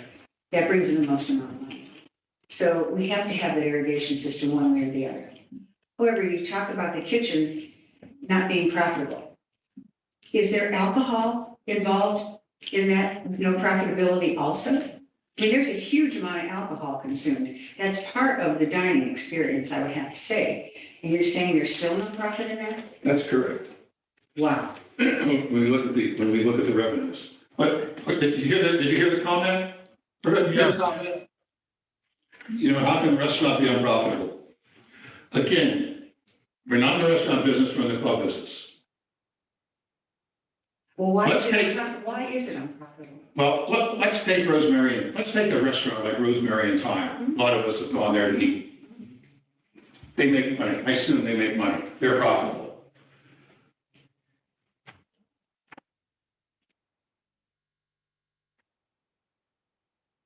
That brings in the most amount of money. So we have to have that irrigation system one way or the other. However, you talk about the kitchen not being profitable. Is there alcohol involved in that, with no profitability also? I mean, there's a huge amount of alcohol consumed. That's part of the dining experience, I would have to say. And you're saying there's still no profit in that? That's correct. Wow. When we look at the revenues. But did you hear the comment? Yes. How can the restaurant be unprofitable? Again, we're not in the restaurant business, we're in the club business. Well, why Let's is it take- unprofitable? Well, let's take Rosemary, let's take a restaurant like Rosemary and Thyme. A lot of us have gone there to eat. They make money. I assume they make money. They're profitable.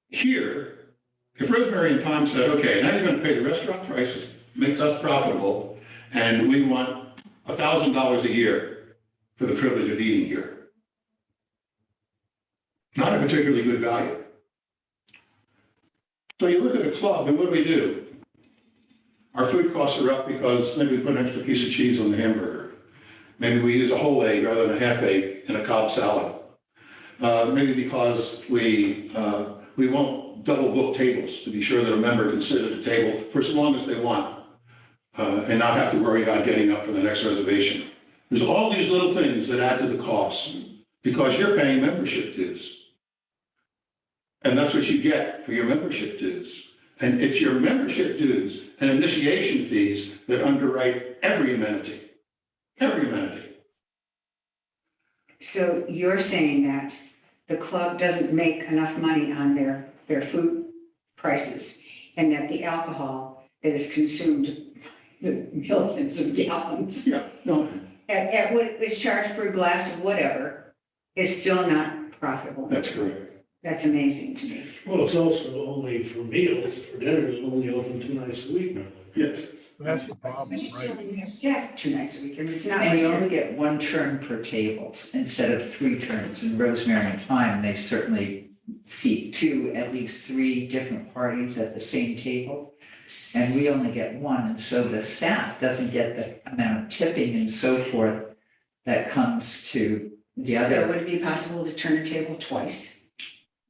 Here, if Rosemary and Tom said, okay, now you're going to pay the restaurant prices, makes us profitable, and we want $1,000 a year for the privilege of eating here. Not a particularly good value. So you look at a club, and what do? Our food costs are up because maybe we put an extra piece of cheese on the hamburger. Maybe we use a whole egg rather than a half egg in a Cobb salad. Maybe because we won't double book tables to be sure that a member can sit at a table for as long as they want and not have to worry about getting up for the next reservation. There's all these little things that add to the cost because you're paying membership dues. And that's what you get for your membership dues. And it's your membership dues and initiation fees that underwrite every amenity. Every amenity. So you're saying that the club doesn't make enough money on their food prices and that the alcohol that is consumed, the millions of gallons, Yeah, no, at what is charged per glass of whatever, is still not profitable. that's correct. That's amazing to me. Well, it's also only for meals, for dinner, it's only open 2 nights a week now. Yes. That's the problem, But you still right? only have staff 2 nights a week, and it's not And you like only get 1 turn per table instead of 3 turns. In Rosemary and Thyme, they certainly seat 2, at least 3 different parties at the same table. And we only get 1, and so the staff doesn't get the amount of tipping and so forth that comes to the So other. would it be possible to turn a table twice?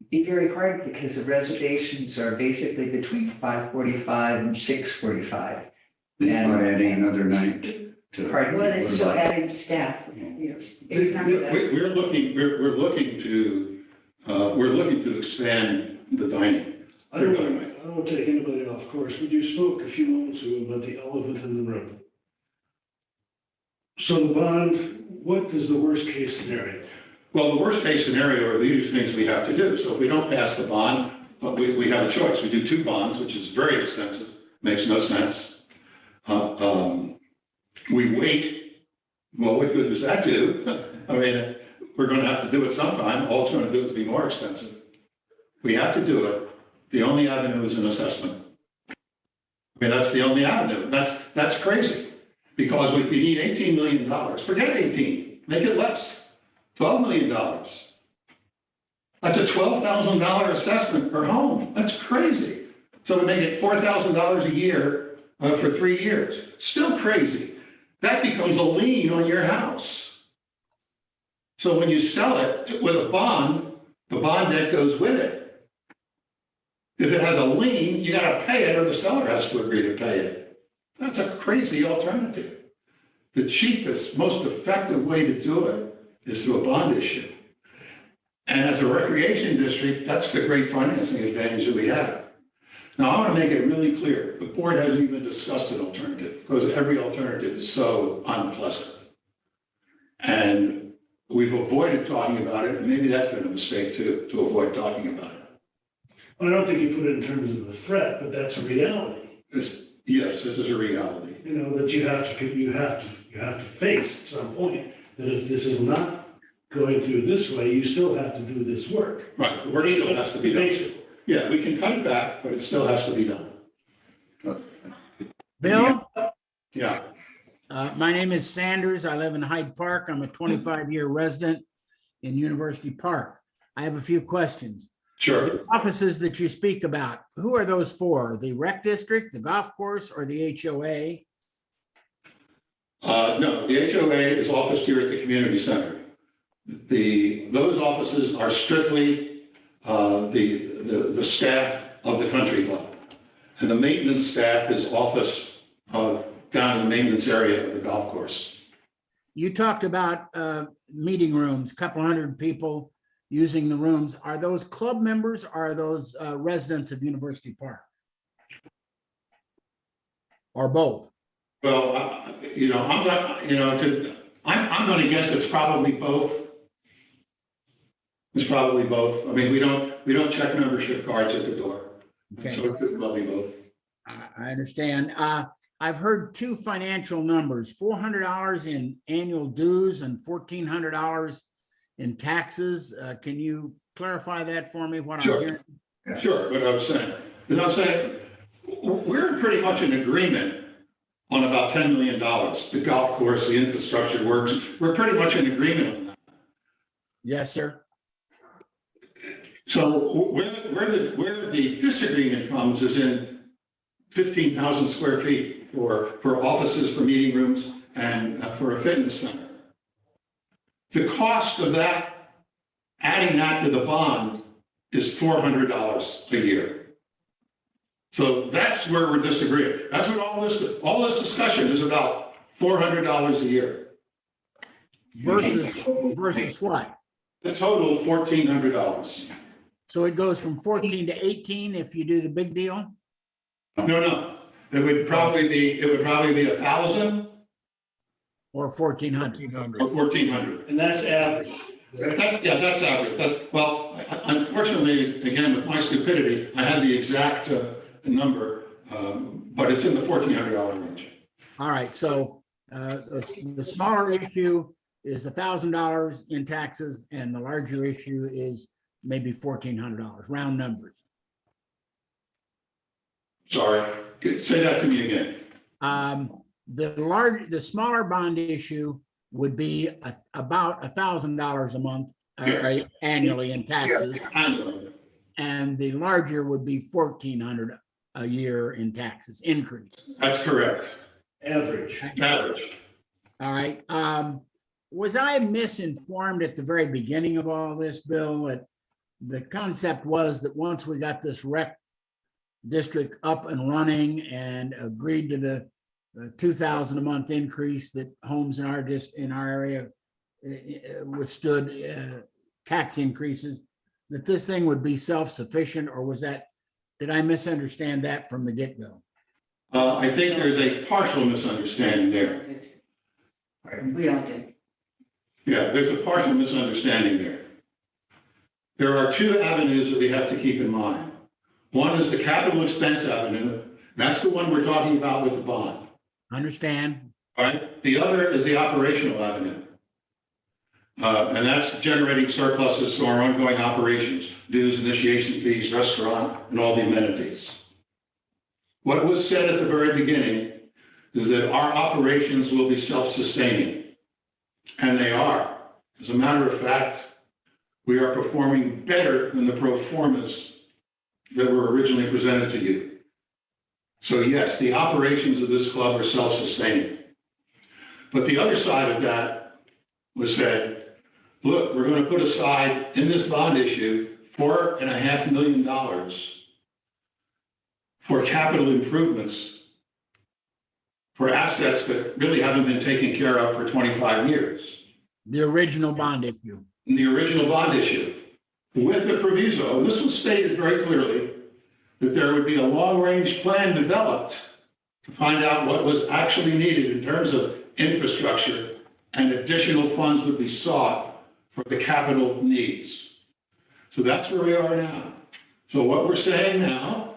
Be very hard because the reservations are basically between 5:45 and 6:45. And- By adding another night to. Pardon? Well, it's still adding staff. You know, it's not that. We're looking to expand the dining. I don't want to take anybody off course, but you spoke a few moments ago about the elephant in the room. So the bond, what is the worst case scenario? Well, the worst case scenario are these things we have to do. So if we don't pass the bond, we have a choice. We do 2 bonds, which is very expensive, makes no sense. We wait. Well, what good does that do? I mean, we're going to have to do it sometime. All it's going to do is be more expensive. We have to do it. The only avenue is an assessment. I mean, that's the only avenue. That's crazy. Because if you need $18 million, forget 18, make it less. $12 million. That's a $12,000 assessment per home. That's crazy. So to make it $4,000 a year for 3 years, still crazy. That becomes a lien on your house. So when you sell it with a bond, the bond debt goes with it. If it has a lien, you got to pay it or the seller has to agree to pay it. That's a crazy alternative. The cheapest, most effective way to do it is through a bond issue. And as a recreation district, that's the great financing advantage that we have. Now, I want to make it really clear, the board hasn't even discussed an alternative because every alternative is so unpleasant. And we've avoided talking about it, and maybe that's been a mistake too, to avoid talking about it. I don't think you put it in terms of a threat, but that's a reality. Yes, it is a reality. You know, that you have to face at some point, that if this is not going through this way, you still have to do this work. Right, the work still has to be done. Basically. Yeah, we can cut it back, but it still has to be done. Bill, Yeah. my name is Sanders. I live in Hyde Park. I'm a 25-year resident in University Park. I have a few questions. Sure. The offices that you speak about, who are those for? The rec district, the golf course, or the HOA? No, the HOA is officed here at the community center. Those offices are strictly the staff of the country club. And the maintenance staff is officed down in the maintenance area of the golf course. You talked about meeting rooms, a couple hundred people using the rooms. Are those club members or are those residents of University Park? Or both? Well, I'm going to guess it's probably both. It's probably both. I mean, we don't check membership cards at the door. Okay. So it could well be both. I understand. I've heard two financial numbers, $400 in annual dues and $1,400 in taxes. Can you clarify that for me, what I'm Sure. hearing? Sure, what I was saying. As I'm saying, we're pretty much in agreement on about $10 million. The golf course, the infrastructure works. We're pretty much in agreement on that. Yes, sir. So where the disagreement comes is in 15,000 square feet for offices, for meeting rooms, and for a fitness center. The cost of that, adding that to the bond, is $400 a year. So that's where we're disagreeing. That's what all this discussion is about, $400 a year. Versus what? The total, $1,400. So it goes from 14 to 18 if you do the big deal? No. It would probably be 1,000 Or 1,400? 1,400. or 1,400. And that's average. That's average. Well, unfortunately, again, with my stupidity, I had the exact number, but it's in the $1,400 range. All right, so the smaller issue is $1,000 in taxes and the larger issue is maybe $1,400, round numbers. Sorry, say that to me again. The smaller bond issue would be about $1,000 a month Yes. annually in taxes, Annually. and the larger would be $1,400 a year in taxes increase. That's correct. Average. Average. All right. Was I misinformed at the very beginning of all this, Bill? That the concept was that once we got this rec district up and running and agreed to the $2,000 a month increase that homes in our area withstood tax increases, that this thing would be self-sufficient, or did I misunderstand that from the get-go? I think there's a partial misunderstanding there. We all did. Yeah, there's a partial misunderstanding there. There are two avenues that we have to keep in mind. One is the capital expense avenue. That's the one we're talking about with the bond. Understand? All right. The other is the operational avenue. And that's generating surpluses for our ongoing operations, dues, initiation fees, restaurant, and all the amenities. What was said at the very beginning is that our operations will be self-sustaining. And they are. As a matter of fact, we are performing better than the pro formas that were originally presented to you. So yes, the operations of this club are self-sustaining. But the other side of that was said, look, we're going to put aside in this bond issue $4.5 million for capital improvements for assets that really haven't been taken care of for 25 years. The original bond issue. In the original bond issue, with the proviso, and this was stated very clearly, that there would be a long-range plan developed to find out what was actually needed in terms of infrastructure, and additional funds would be sought for the capital needs. So that's where we are now. So what we're saying now,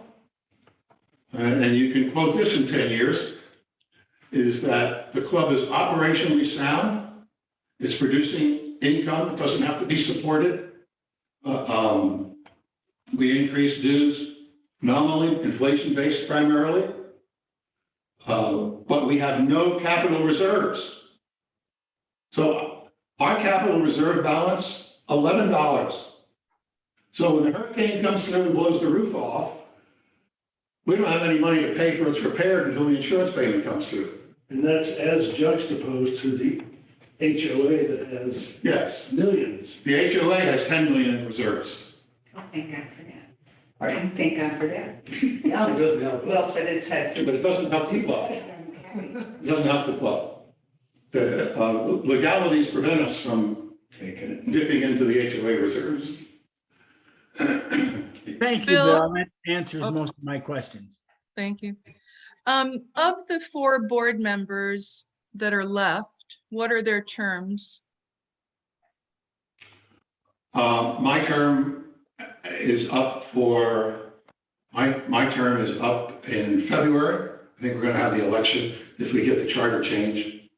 and you can quote this in 10 years, is that the club is operationally sound. It's producing income. It doesn't have to be supported. We increase dues nominally, inflation-based primarily, but we have no capital reserves. So our capital reserve balance, $11. So when the hurricane comes through and blows the roof off, we don't have any money to pay for its repair until the insurance payment comes through. And that's as juxtaposed to the HOA that has Yes, millions. the HOA has 10 million in reserves. Oh, thank God for that. Thank God for that. It doesn't help. Well, but it's had. But it doesn't help the club. It doesn't help the club. The legalities prevent us from dipping into the HOA reserves. Thank you, Bill? Bill. That answers Oh. most of my questions. Thank you. Of the 4 board members that are left, what are their terms? My term is up my term is up in February, I think we're going to have the election if we get the charter change.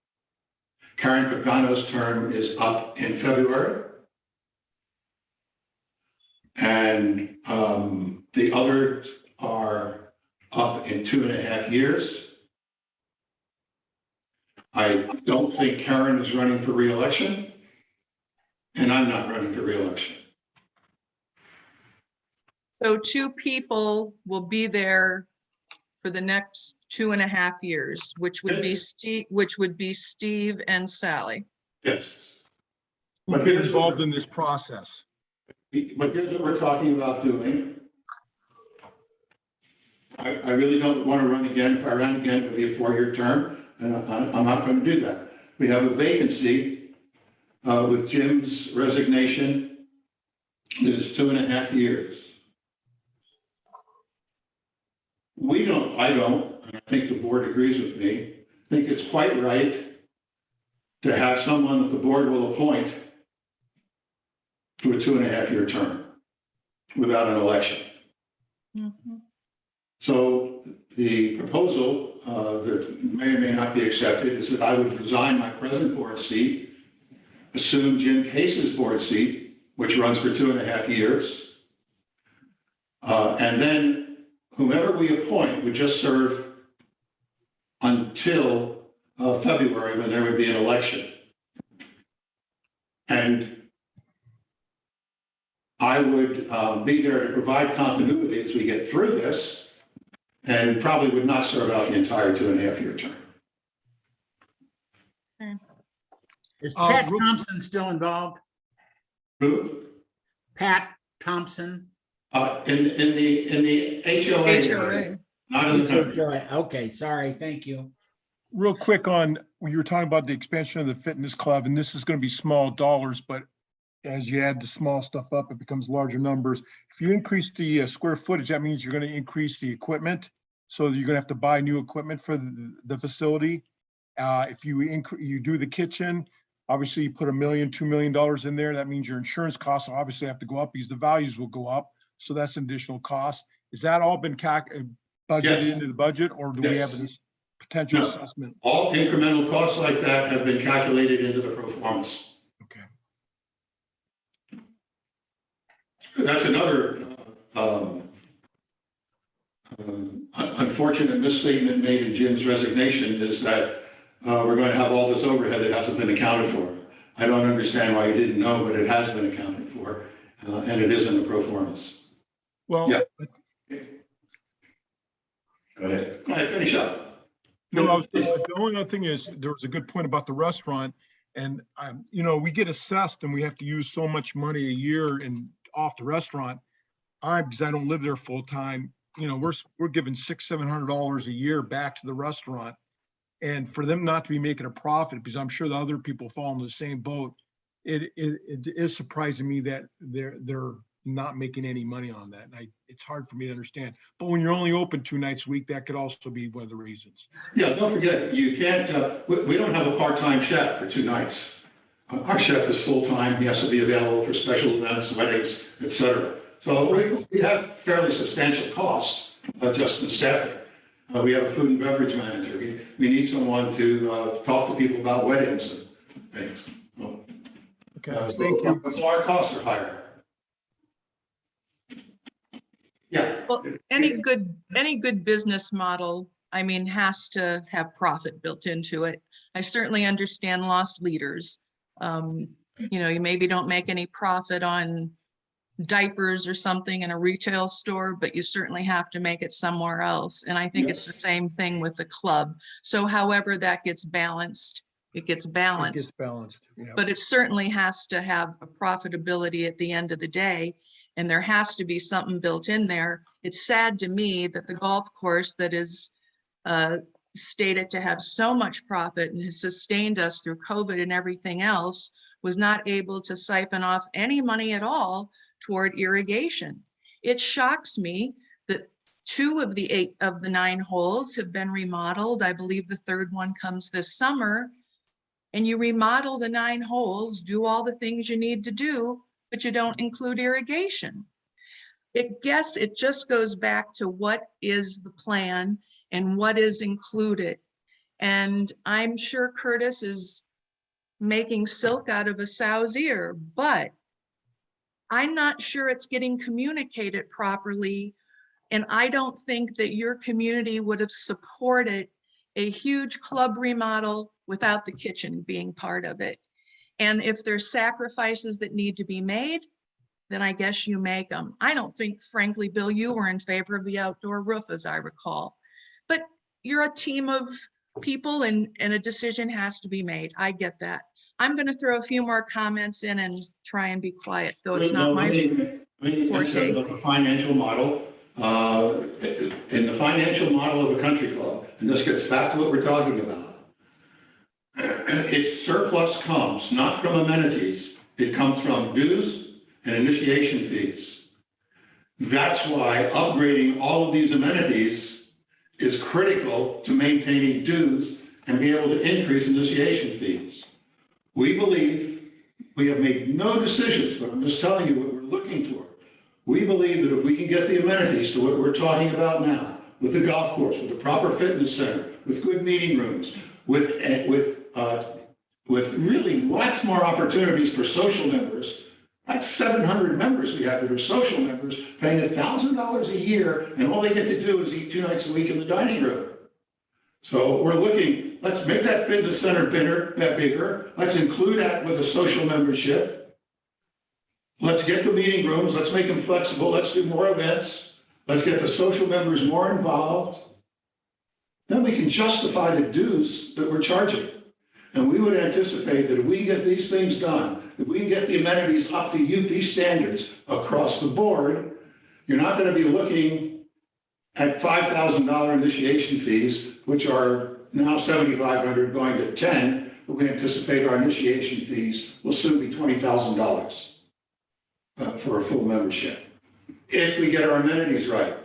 Karen Pagano's term is up in February. And the others are up in 2.5 years. I don't think Karen is running for re-election, and I'm not running for re-election. So 2 people will be there for the next 2.5 years, which would be Steve and Sally. Yes. But get involved in this process. But here's what we're talking about doing. I really don't want to run again. If I ran again, it would be a 4-year term, and I'm not going to do that. We have a vacancy with Jim's resignation that is 2.5 years. I don't, and I think the board agrees with me, think it's quite right to have someone that the board will appoint to a 2.5-year term without an election. Mhm. So the proposal that may or may not be accepted is that I would resign my present board seat, assume Jim Case's board seat, which runs for 2.5 years, and then whomever we appoint would just serve until February, when there would be an election. And I would be there to provide continuity as we get through this, and probably would not serve out the entire 2.5-year term. Is Pat Thompson still involved? Who? Pat Thompson? In the HOA, HOA. not in the country. Okay, sorry, thank you. Real quick on, when you were talking about the expansion of the fitness club, and this is going to be small dollars, but as you add the small stuff up, it becomes larger numbers. If you increase the square footage, that means you're going to increase the equipment. So you're going to have to buy new equipment for the facility. If you do the kitchen, obviously you put $1 million, $2 million in there. That means your insurance costs will obviously have to go up because the values will go up. So that's an additional cost. Has that all been budgeted Yes. into the budget, or do we have this potential No. assessment? All incremental costs like that have been calculated into the pro formas. Okay. That's another unfortunate misstatement made in Jim's resignation, is that we're going to have all this overhead that hasn't been accounted for. I don't understand why you didn't know, but it has been accounted for, and it is in the pro formas. Well, Yeah. Go ahead. All right, finish up. the only other thing is, there was a good point about the restaurant, and we get assessed and we have to use so much money a year and off the restaurant. Because I don't live there full time, we're giving $600-700 a year back to the restaurant, and for them not to be making a profit, because I'm sure the other people fall in the same boat, it is surprising me that they're not making any money on that. And it's hard for me to understand. But when you're only open 2 nights a week, that could also be one of the reasons. Yeah, don't forget, you can't, we don't have a part-time chef for 2 nights. Our chef is full-time. He has to be available for special events, weddings, et cetera. So we have fairly substantial costs just in staffing. We have a food and beverage manager. We need someone to talk to people about weddings and things. Okay, thank you. So our costs are higher. Yeah. Well, any good business model, has to have profit built into it. I certainly understand lost leaders. You maybe don't make any profit on diapers or something in a retail store, but you certainly have to make it somewhere else. And I think it's the same thing with the club. So however that gets balanced, it gets balanced. It gets balanced, yeah. But it certainly has to have a profitability at the end of the day. And there has to be something built in there. It's sad to me that the golf course that is stated to have so much profit and has sustained us through COVID and everything else was not able to siphon off any money at all toward irrigation. It shocks me that 2 of the 8 of the 9 holes have been remodeled. I believe the 3rd one comes this summer. And you remodel the 9 holes, do all the things you need to do, but you don't include irrigation. It just goes back to what is the plan and what is included. And I'm sure Curtis is making silk out of a sow's ear, but I'm not sure it's getting communicated properly. And I don't think that your community would have supported a huge club remodel without the kitchen being part of it. And if there's sacrifices that need to be made, then I guess you make them. I don't think, frankly, Bill, you were in favor of the outdoor roof, as I recall. But you're a team of people and a decision has to be made. I get that. I'm going to throw a few more comments in and try and be quiet, though it's not my forte. The financial model, in the financial model of a country club, and this gets back to what we're talking about, its surplus comes not from amenities, it comes from dues and initiation fees. That's why upgrading all of these amenities is critical to maintaining dues and be able to increase initiation fees. We believe, we have made no decisions, but I'm just telling you what we're looking toward. We believe that if we can get the amenities to what we're talking about now, with the golf course, with the proper fitness center, with good meeting rooms, with really lots more opportunities for social members. That's 700 members we have that are social members paying $1,000 a year, and all they get to do is eat 2 nights a week in the dining room. So we're looking, let's make that fitness center bigger. Let's include that with a social membership. Let's get the meeting rooms. Let's make them flexible. Let's do more events. Let's get the social members more involved. Then we can justify the dues that we're charging. And we would anticipate that if we get these things done, if we can get the amenities up to UP standards across the board, you're not going to be looking at $5,000 initiation fees, which are now $7,500 going to $10,000, but we anticipate our initiation fees will soon be $20,000 for a full membership. If we get our amenities right,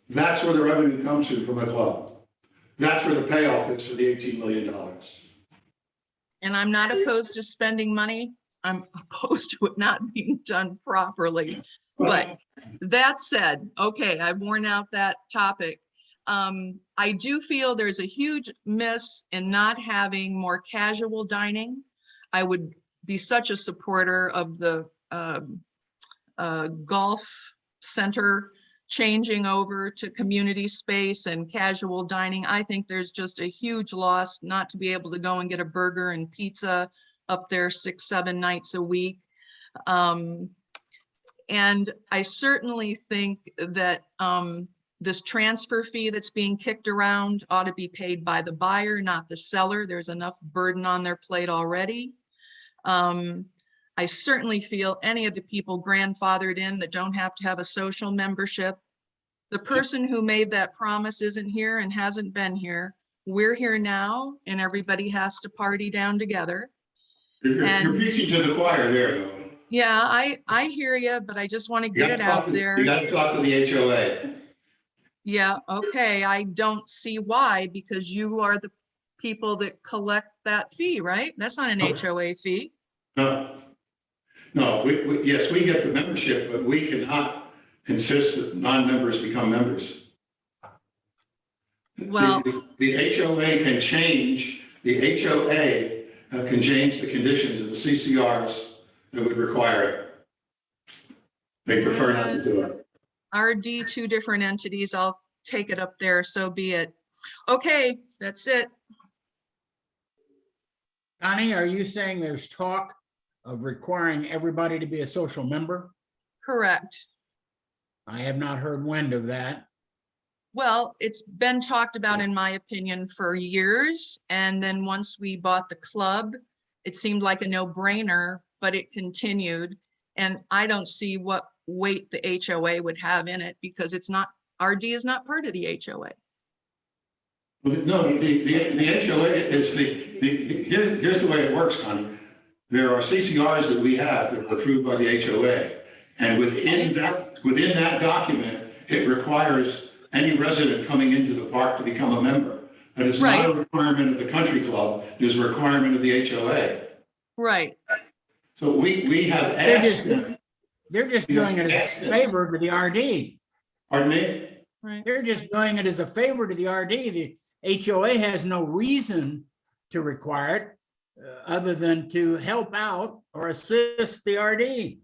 that's where the revenue comes from a club. That's where the payoff is for the $18 million. And I'm not opposed to spending money. I'm opposed to it not being done properly. But that said, okay, I've worn out that topic. I do feel there's a huge miss in not having more casual dining. I would be such a supporter of the golf center changing over to community space and casual dining. I think there's just a huge loss not to be able to go and get a burger and pizza up there 6-7 nights a week. And I certainly think that this transfer fee that's being kicked around ought to be paid by the buyer, not the seller. There's enough burden on their plate already. I certainly feel any of the people grandfathered in that don't have to have a social membership. The person who made that promise isn't here and hasn't been here. We're here now and everybody has to party down together. You're preaching to the choir there, though. Yeah, I hear you, but I just want to get it out there. You got to talk to the HOA. Yeah, okay, I don't see why, because you are the people that collect that fee, right? That's not an HOA fee. No, yes, we get the membership, but we cannot insist that non-members become members. Well, the HOA can change, the HOA can change the conditions of the CCRs that would require it. They prefer not to do it. RD, 2 different entities, I'll take it up there, so be it. Okay, that's it. Connie, are you saying there's talk of requiring everybody to be a social member? Correct. I have not heard wind of that. Well, it's been talked about, in my opinion, for years. And then once we bought the club, it seemed like a no-brainer, but it continued. And I don't see what weight the HOA would have in it because it's not, RD is not part of the HOA. No, the HOA is here's the way it works, Connie. There are CCRs that we have that are approved by the HOA. And within that document, it requires any resident coming into the park to become a member. That is not a requirement of the country club, it is a requirement of the HOA. Right. So we have asked them. They're just doing it as a favor to the RD. Pardon me? Right. They're just doing it as a favor to the RD. The HOA has no reason to require it other than to help out or assist the RD.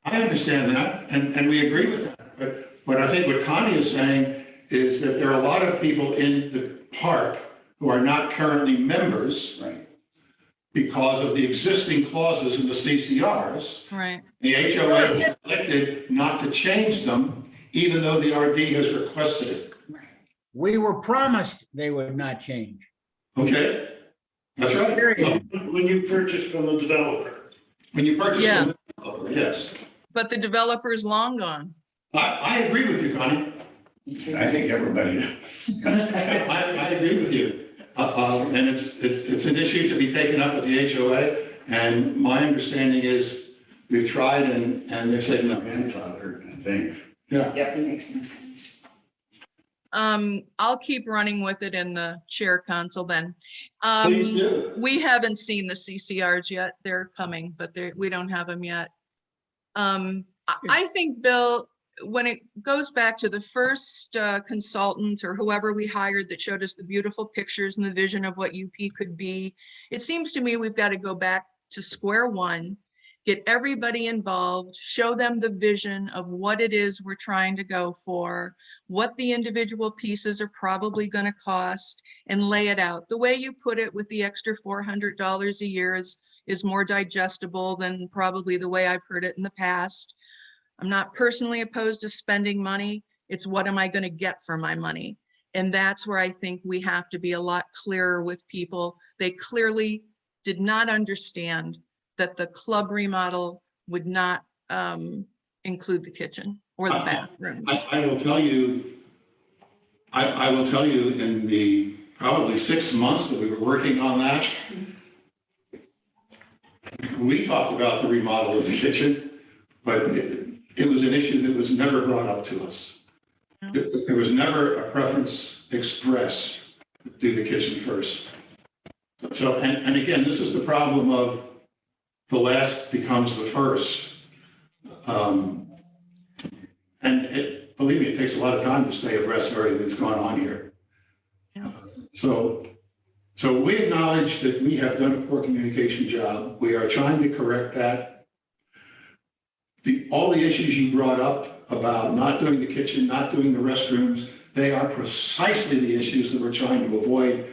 I understand that, and we agree with that. But I think what Connie is saying is that there are a lot of people in the park who are not currently members Right. because of the existing clauses in the CCRs. Right. The HOA was elected not to change them, even though the RD has requested it. We were promised they would not change. Okay? That's right. Period. When you purchase from the developer. When you purchase Yeah. from the developer, yes. But the developer's long gone. I agree with you, Connie. I think everybody does. I agree with you. And it's an issue to be taken up with the HOA. And my understanding is we've tried and they've said no. Grandfather, I think. Yeah. Yep, it makes no sense. I'll keep running with it in the chair console then. Please do. We haven't seen the CCRs yet. They're coming, but we don't have them yet. I think, Bill, when it goes back to the first consultant or whoever we hired that showed us the beautiful pictures and the vision of what UP could be, it seems to me we've got to go back to square one, get everybody involved, show them the vision of what it is we're trying to go for, what the individual pieces are probably going to cost, and lay it out. The way you put it with the extra $400 a year is more digestible than probably the way I've heard it in the past. I'm not personally opposed to spending money. It's what am I going to get for my money? And that's where I think we have to be a lot clearer with people. They clearly did not understand that the club remodel would not include the kitchen or the bathrooms. I will tell you, I will tell you in the probably 6 months that we were working on that, we talked about the remodel of the kitchen, but it was an issue that was never brought up to us. There was never a preference expressed to do the kitchen first. So, and again, this is the problem of the last becomes the first. And believe me, it takes a lot of time to stay abreast of everything that's going on here. Yeah. So we acknowledge that we have done a poor communication job. We are trying to correct that. All the issues you brought up about not doing the kitchen, not doing the restrooms, they are precisely the issues that we're trying to avoid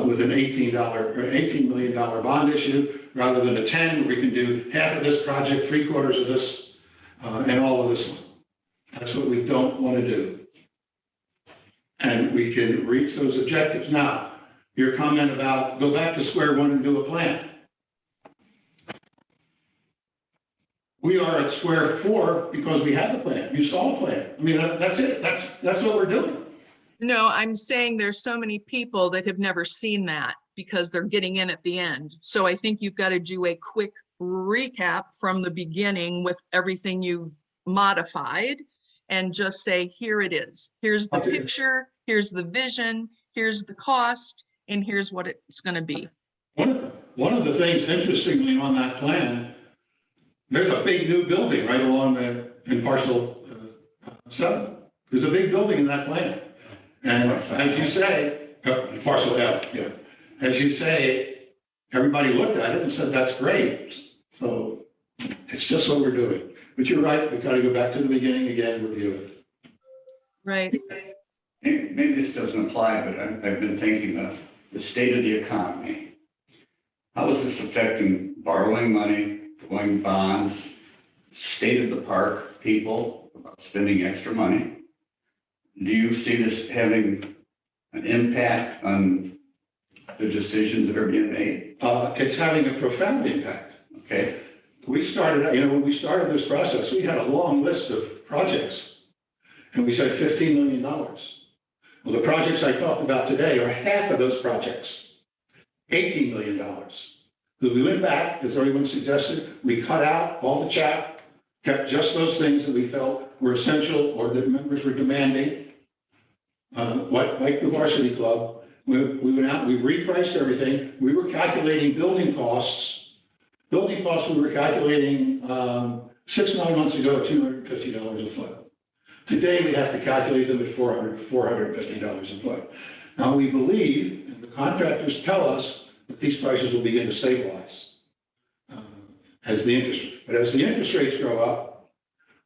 with an $18 million bond issue, rather than a 10, where we can do half of this project, 3/4 of this, and all of this one. That's what we don't want to do. And we can reach those objectives. Now, your comment about go back to square one and do a plan. We are at square 4 because we have a plan. You saw a plan. I mean, that's it. That's what we're doing. No, I'm saying there's so many people that have never seen that because they're getting in at the end. So I think you've got to do a quick recap from the beginning with everything you've modified and just say, here it is. Here's the picture, here's the vision, here's the cost, and here's what it's going to be. One of the things, interestingly, on that plan, there's a big new building right along in parcel 7. There's a big building in that plan. And as you say, parcel L, yeah. As you say, everybody looked at it and said, that's great. So it's just what we're doing. But you're right, we've got to go back to the beginning again and review it. Right. Maybe this doesn't apply, but I've been thinking of the state of the economy. How is this affecting borrowing money, going bonds, state of the park, people about spending extra money? Do you see this having an impact on the decisions that are being made? It's having a profound impact. Okay. We started, when we started this process, we had a long list of projects. And we said $15 million. Well, the projects I talked about today are half of those projects, $18 million. So we went back, as everyone suggested, we cut out all the chat, kept just those things that we felt were essential or that members were demanding, like the varsity club. We went out, we repriced everything. We were calculating building costs. Building costs we were calculating 6-9 months ago at $250 a foot. Today, we have to calculate them at $450 a foot. Now, we believe, and the contractors tell us, that these prices will begin to stabilize as the interest rates go up,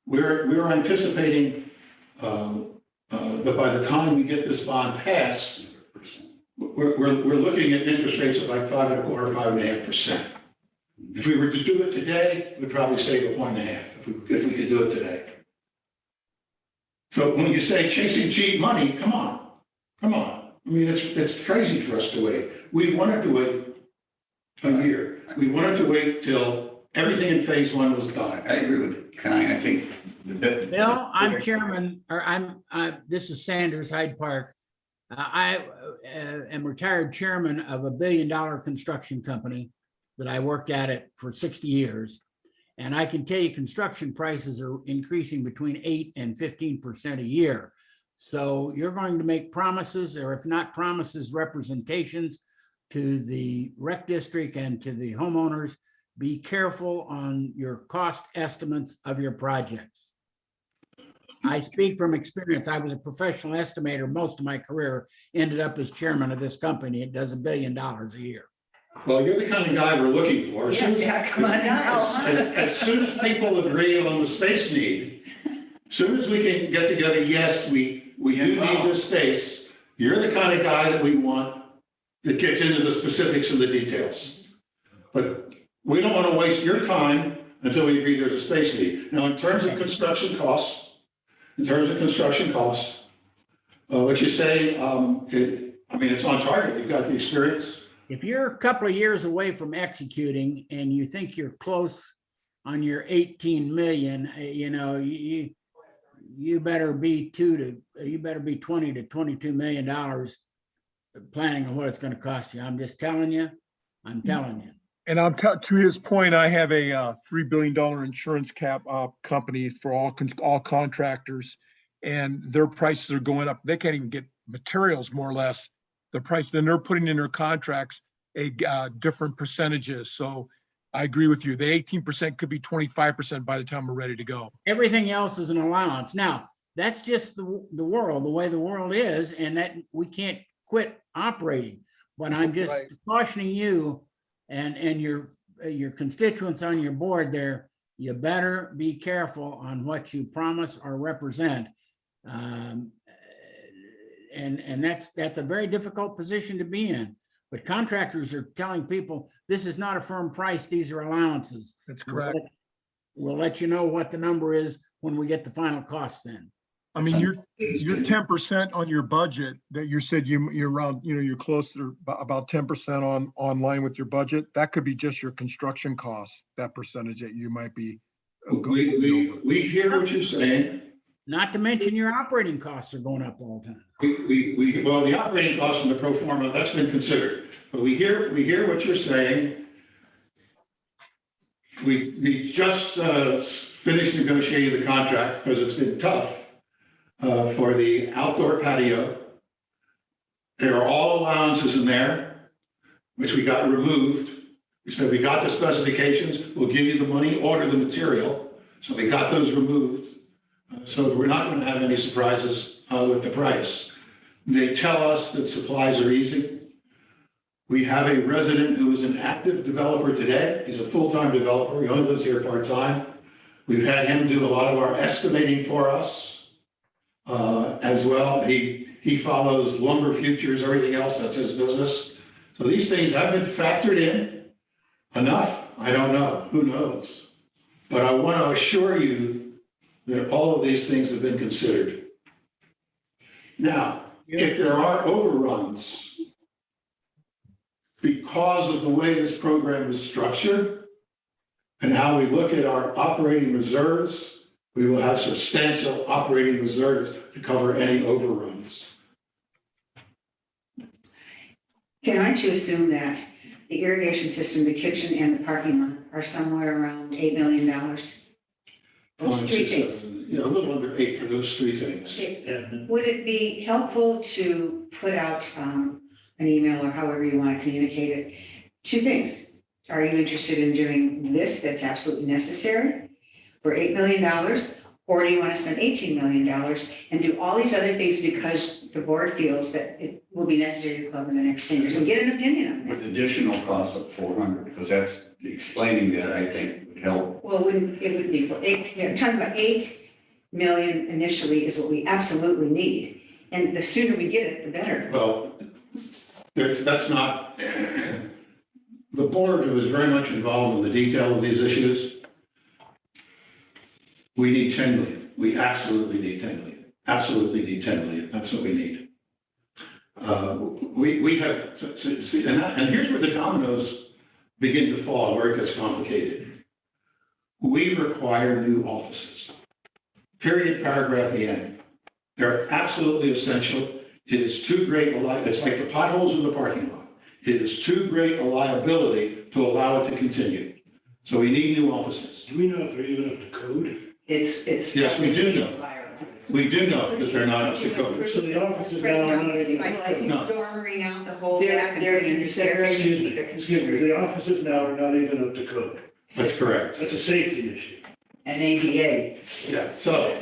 we're anticipating that by the time we get this bond passed, we're looking at interest rates of like 5.25%, 5.5%. If we were to do it today, we'd probably save 1.5 if we could do it today. So when you say chasing cheap money, come on. I mean, it's crazy for us to wait. We wanted to wait a year. We wanted to wait till everything in phase one was done. I agree with Connie. I think Bill, I'm chairman, or this is Sanders, Hyde Park. I am retired chairman of a $1 billion construction company that I worked at it for 60 years. And I can tell you construction prices are increasing between 8 and 15% a year. So you're going to make promises, or if not promises, representations to the rec district and to the homeowners. Be careful on your cost estimates of your projects. I speak from experience. I was a professional estimator most of my career, ended up as chairman of this company. It does $1 billion a year. Well, you're the kind of guy we're looking for. Come on now. As soon as people agree on the space need, as soon as we can get together, yes, we do need this space. You're the kind of guy that we want that gets into the specifics and the details. But we don't want to waste your time until we agree there's a space need. Now, in terms of construction costs, what you say, it's on target. You've got the experience. If you're a couple of years away from executing and you think you're close on your 18 million, you better be 20 to 22 million dollars planning on what it's going to cost you. I'm just telling you. I'm telling you. And to his point, I have a $3 billion insurance company for all contractors, and their prices are going up. They can't even get materials, more or less. The price, then they're putting in their contracts different percentages. So I agree with you. The 18% could be 25% by the time we're ready to go. Everything else is an allowance. Now, that's just the world, the way the world is, and that we can't quit operating. But I'm just cautioning you and your constituents on your board there, you better be careful on what you promise or represent. And that's a very difficult position to be in. But contractors are telling people, this is not a firm price, these are allowances. That's correct. We'll let you know what the number is when we get the final cost then. I mean, you're 10% on your budget that you said you're around, you're close to about 10% online with your budget. That could be just your construction costs, that percentage that you might be. We hear what you're saying. Not to mention your operating costs are going up all the time. Well, the operating costs in the pro forma, that's been considered, but we hear what you're saying. We just finished negotiating the contract because it's been tough for the outdoor patio. There are all allowances in there, which we got removed. We said, we got the specifications, we'll give you the money, order the material. So we got those removed. So we're not going to have any surprises with the price. They tell us that supplies are easy. We have a resident who is an active developer today. He's a full-time developer. He only lives here part-time. We've had him do a lot of our estimating for us as well. He follows lumber futures, everything else, that's his business. So these things have been factored in. Enough? I don't know. Who knows? But I want to assure you that all of these things have been considered. Now, if there are overruns because of the way this program is structured and how we look at our operating reserves, we will have substantial operating reserves to cover any overruns. Can I assume that the irrigation system, the kitchen, and the parking lot are somewhere around $8 million? Those three things. A little under 8 for those three things. Would it be helpful to put out an email or however you want to communicate it? Two things. Are you interested in doing this that's absolutely necessary for $8 million? Or do you want to spend $18 million and do all these other things because the board feels that it will be necessary to cover the next 10 years and get an opinion on that? With additional costs of 400, because that's explaining that I think would help. Well, it would be, talking about 8 million initially is what we absolutely need. And the sooner we get it, the better. Well, that's not, the board who is very much involved in the detail of these issues, we need 10 million. We absolutely need 10 million. Absolutely need 10 million. That's what we need. We have, see, and here's where the dominoes begin to fall, where it gets complicated. We require new offices. Period, paragraph, the end. They're absolutely essential. It is too great it's like the potholes in the parking lot. It is too great a liability to allow it to continue. So we need new offices. Do we know if they're even up to code? It's. Yes, we do know. We do know that they're not up to code. So the offices now are not even. Like No. dormering out the whole. They're back and they're putting in the staircase. Excuse me, the offices now are not even up to code. That's correct. That's a safety issue. An ADA. Yeah, so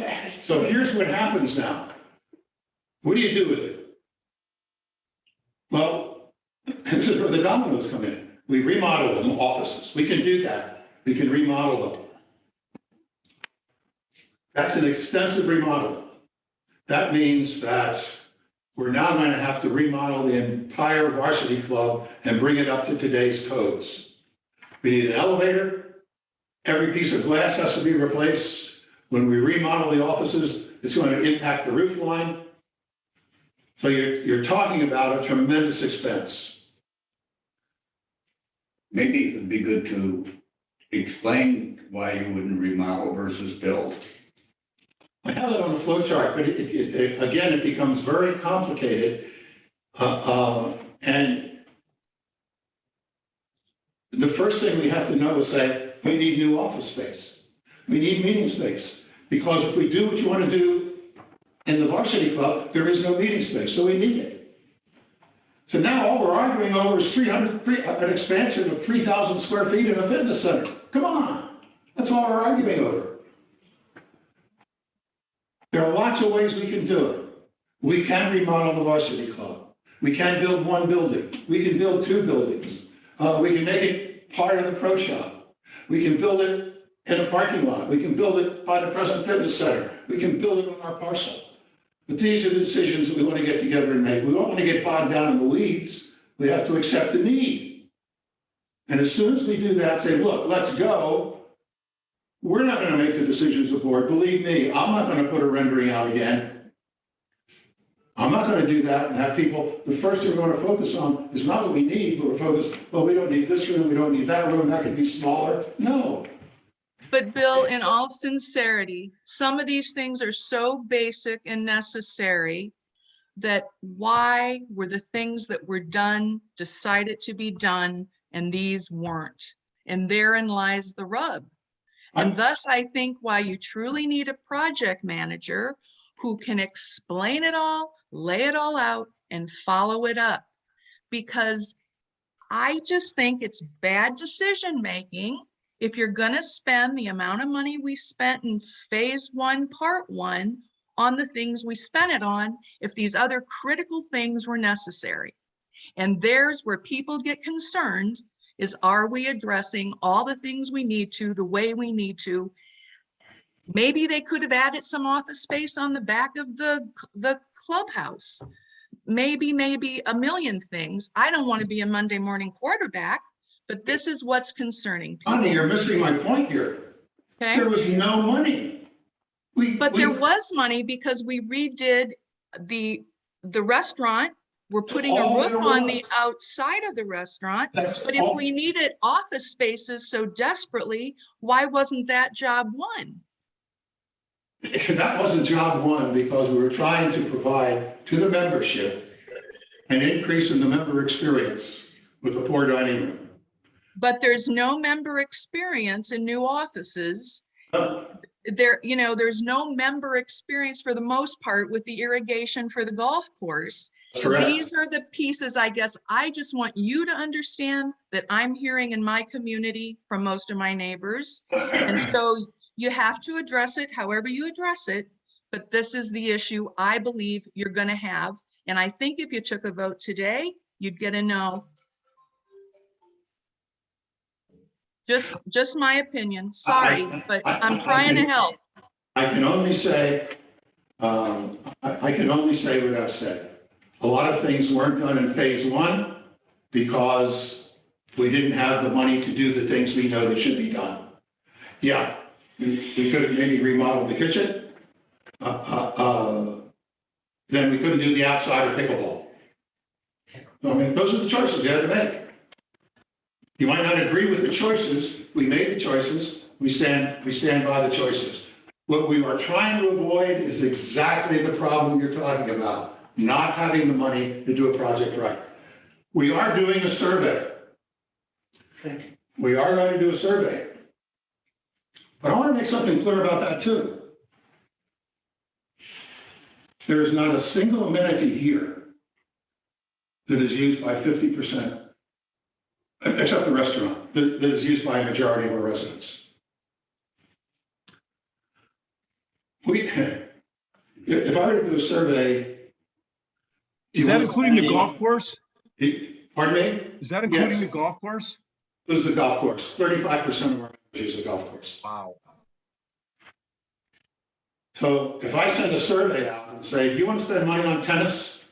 here's what happens now. What do you do with it? Well, this is where the dominoes come in. We remodel them, offices. We can do that. We can remodel them. That's an extensive remodel. That means that we're now going to have to remodel the entire varsity club and bring it up to today's codes. We need an elevator. Every piece of glass has to be replaced. When we remodel the offices, it's going to impact the roof line. So you're talking about a tremendous expense. Maybe it would be good to explain why you wouldn't remodel versus build. I have it on the flow chart, but again, it becomes very complicated. And the first thing we have to know is say, we need new office space. We need meeting space. Because if we do what you want to do in the varsity club, there is no meeting space, so we need it. So now all we're arguing over is an expansion of 3,000 square feet in a fitness center. Come on, that's all we're arguing over. There are lots of ways we can do it. We can remodel the varsity club. We can build one building. We can build two buildings. We can make it part of the pro shop. We can build it in a parking lot. We can build it by the present fitness center. We can build it on our parcel. But these are the decisions that we want to get together and make. We don't want to get bogged down in the weeds. We have to accept the need. And as soon as we do that, say, look, let's go. We're not going to make the decisions of the board. Believe me, I'm not going to put a rendering out again. I'm not going to do that and have people, the first thing we're going to focus on is not what we need, but we're focused, well, we don't need this room, we don't need that room, that could be smaller. No. But Bill, in all sincerity, some of these things are so basic and necessary that why were the things that were done, decided to be done, and these weren't? And therein lies the rub. And thus, I think why you truly need a project manager who can explain it all, lay it all out, and follow it up. Because I just think it's bad decision-making if you're gonna spend the amount of money we spent in phase one, part one, on the things we spent it on, if these other critical things were necessary. And there's where people get concerned, is are we addressing all the things we need to, the way we need to? Maybe they could have added some office space on the back of the clubhouse. Maybe a million things. I don't want to be a Monday morning quarterback, but this is what's concerning people. Honey, you're missing my point here. Okay? There was no money. There was money because we redid the restaurant. We're putting a roof on the outside of the restaurant. But if we needed office spaces so desperately, why wasn't that job one? That wasn't job one because we were trying to provide to the membership an increase in the member experience with the poor dining room. But there's no member experience in new offices. There's no member experience for the most part with the irrigation for the golf course. Correct. These are the pieces, I guess, I just want you to understand that I'm hearing in my community from most of my neighbors. And so You have to address it however you address it, but this is the issue I believe you're going to have. And I think if you took a vote today, you'd get a no. Just my opinion. Sorry, but I'm trying to help. I can only say, I can only say what I've said. A lot of things weren't done in phase one because we didn't have the money to do the things we know that should be done. Yeah, we could have maybe remodeled the kitchen. Then we couldn't do the outside or pickleball. I mean, those are the choices we had to make. You might not agree with the choices. We made the choices. We stand by the choices. What we are trying to avoid is exactly the problem you're talking about, not having the money to do a project right. We are doing a survey. Good. We are going to do a survey. But I want to make something clear about that too. There is not a single amenity here that is used by 50%, except the restaurant, that is used by a majority of our residents. If I were to do a survey. Is that including the golf course? Pardon me? Is that including Yes. the golf course? It was the golf course. 35% of our members use the golf course. Wow. So if I send a survey out and say, do you want to spend money on tennis?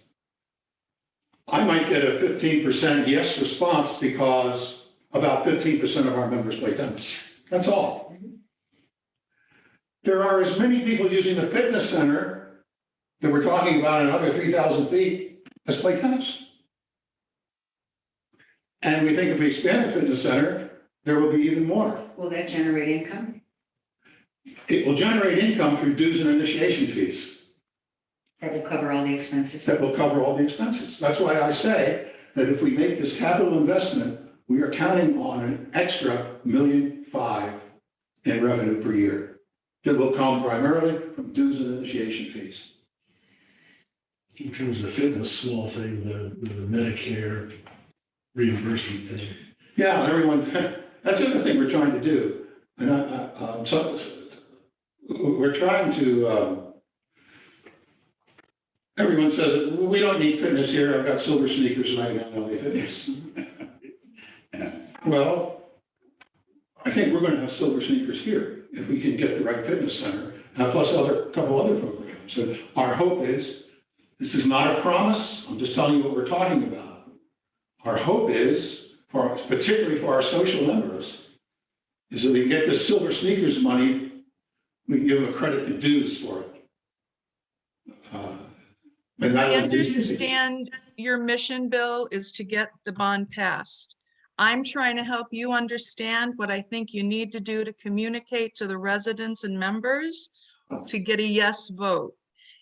I might get a 15% yes response because about 15% of our members play tennis. That's all. There are as many people using the fitness center that we're talking about another 3,000 feet as play tennis. And we think if we expand the fitness center, there will be even more. Will that generate income? It will generate income through dues and initiation fees. That will cover all the expenses? That will cover all the expenses. That's why I say that if we make this capital investment, we are counting on an extra $1.5 million in revenue per year that will come primarily from dues and initiation fees. In terms of fitness, small thing, the Medicare reimbursement thing. Yeah, everyone, that's the other thing we're trying to do. And so we're trying to, everyone says, we don't need fitness here. I've got silver sneakers and I don't need fitness. Well, I think we're going to have silver sneakers here if we can get the right fitness center, plus a couple other programs. And our hope is, this is not a promise. I'm just telling you what we're talking about. Our hope is, particularly for our social members, is that we can get this silver sneakers money, we can give them a credit to dues for it. And that I would be easy. understand your mission, Bill, is to get the bond passed. I'm trying to help you understand what I think you need to do to communicate to the residents and members to get a yes vote.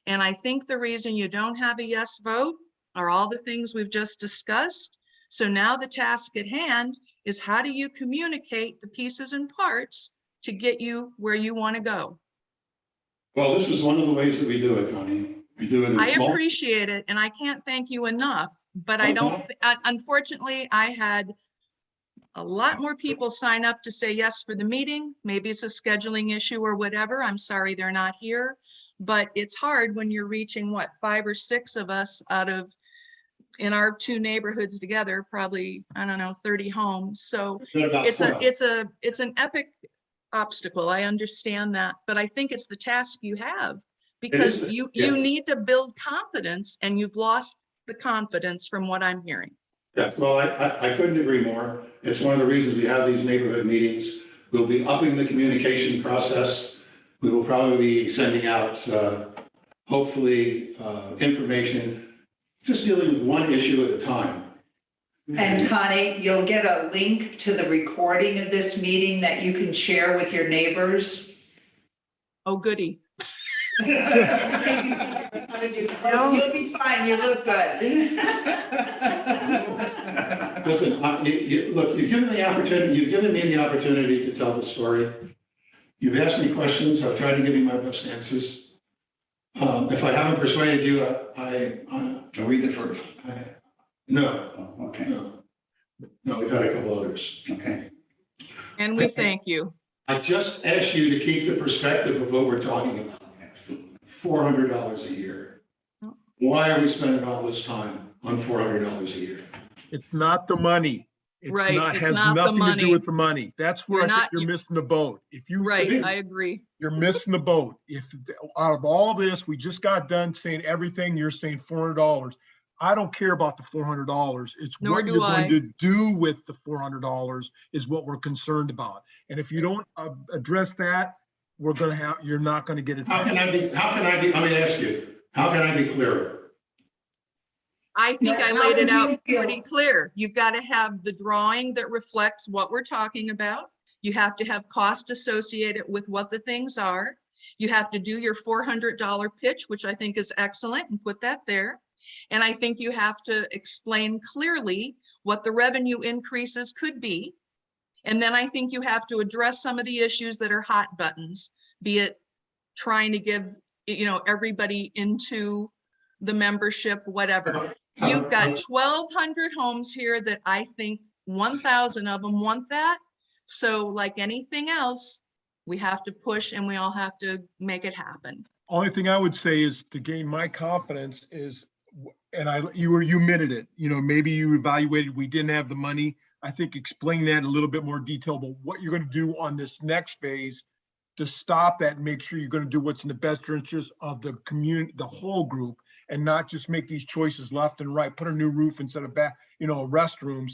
And I think the reason you don't have a yes vote are all the things we've just discussed. So now the task at hand is how do you communicate the pieces and parts to get you where you want to go? Well, this is one of the ways that we do it, Connie. We do it in I small. appreciate it, and I can't thank you enough, but I don't, unfortunately, I had a lot more people sign up to say yes for the meeting. Maybe it's a scheduling issue or whatever. I'm sorry they're not here, but it's hard when you're reaching, what, 5 or 6 of us out of, in our 2 neighborhoods together, probably, I don't know, 30 homes. So it's an epic obstacle. I understand that, but I think it's the task you have because you need to build confidence, and you've lost the confidence from what I'm hearing. Yeah, well, I couldn't agree more. It's one of the reasons we have these neighborhood meetings. We'll be upping the communication process. We will probably be sending out, hopefully, information, just dealing with one issue at a time. And Connie, you'll get a link to the recording of this meeting that you can share with your neighbors. Oh, goody. You'll be fine, you look good. Listen, look, you've given me the opportunity to tell the story. You've asked me questions. I've tried to give you my best answers. If I haven't persuaded you, Are we the first? No, Oh, okay, no, we've had a couple others. okay. And we thank you. I just asked you to keep the perspective of what we're talking about. $400 a year. Why are we spending all this time on $400 a year? It's not the money. It's Right, not, it's has not the nothing to do money. with the money. That's where You're I think not- you're missing the boat. If you, Right, I agree. you're missing the boat. If out of all this, we just got done saying everything, you're saying $400. I don't care about the $400. It's Nor what do you're going I. to do with the $400 is what we're concerned about. And if you don't address that, we're going to have, you're not going to get it. How can I be, let me ask you, how can I be clearer? I think I How laid it would you out feel? pretty clear. You've got to have the drawing that reflects what we're talking about. You have to have cost associated with what the things are. You have to do your $400 pitch, which I think is excellent, and put that there. And I think you have to explain clearly what the revenue increases could be. And then I think you have to address some of the issues that are hot buttons, be it trying to give, everybody into the membership, whatever. You've got 1,200 homes here that I think 1,000 of them want that. So like anything else, we have to push and we all have to make it happen. Only thing I would say is to gain my confidence is, and you admitted it, maybe you evaluated, we didn't have the money. I think explain that in a little bit more detail, but what you're going to do on this next phase to stop that and make sure you're going to do what's in the best interest of the community, the whole group, and not just make these choices left and right, put a new roof instead of restrooms.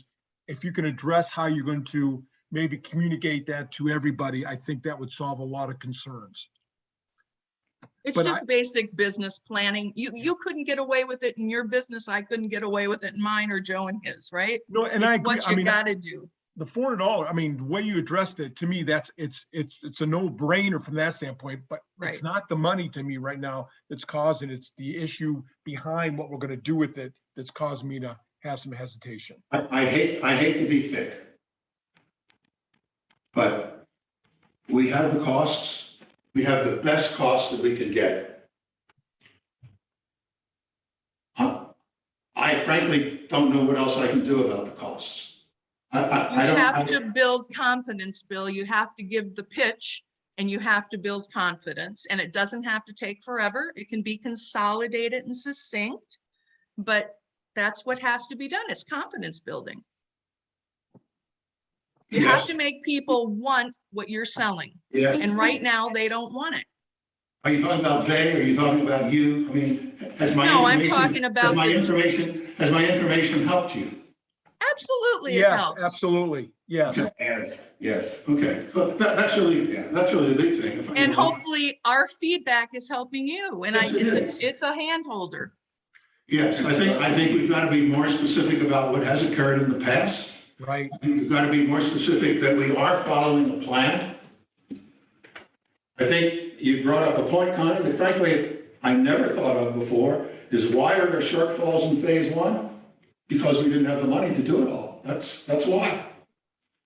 If you can address how you're going to maybe communicate that to everybody, I think that would solve a lot of concerns. It's But just basic business planning. You couldn't get away with it in your business. I couldn't get away with it in mine or Joe and his, right? No, and It's I agree. what you gotta do. The $400, the way you addressed it, to me, it's a no-brainer from that standpoint, but it's Right. not the money to me right now that's causing, it's the issue behind what we're gonna do with it that's causing me to have some hesitation. I hate to be thick, but we have the costs. We have the best costs that we can get. I frankly don't know what else I can do about the costs. You have to build confidence, Bill. You have to give the pitch and you have to build confidence, and it doesn't have to take forever. It can be consolidated and succinct, but that's what has to be done. It's confidence building. You have Yes. to make people want what you're selling. Yes. And right now they don't want it. Are you talking about they, or are you talking about you? Has my No, I'm information, talking about has my the- information helped you? Absolutely, it Yes, helps. absolutely, yes. Yes. Okay, so that's really the big thing. if I And can- hopefully our feedback is helping you. And Yes, it is. it's a hand holder. Yes, I think we've got to be more specific about what has occurred in the past. Right. I think we've got to be more specific that we are following a plan. I think you brought up a point, Connie, that frankly, I never thought of before, is why are there shortfalls in phase one? Because we didn't have the money to do it all. That's why.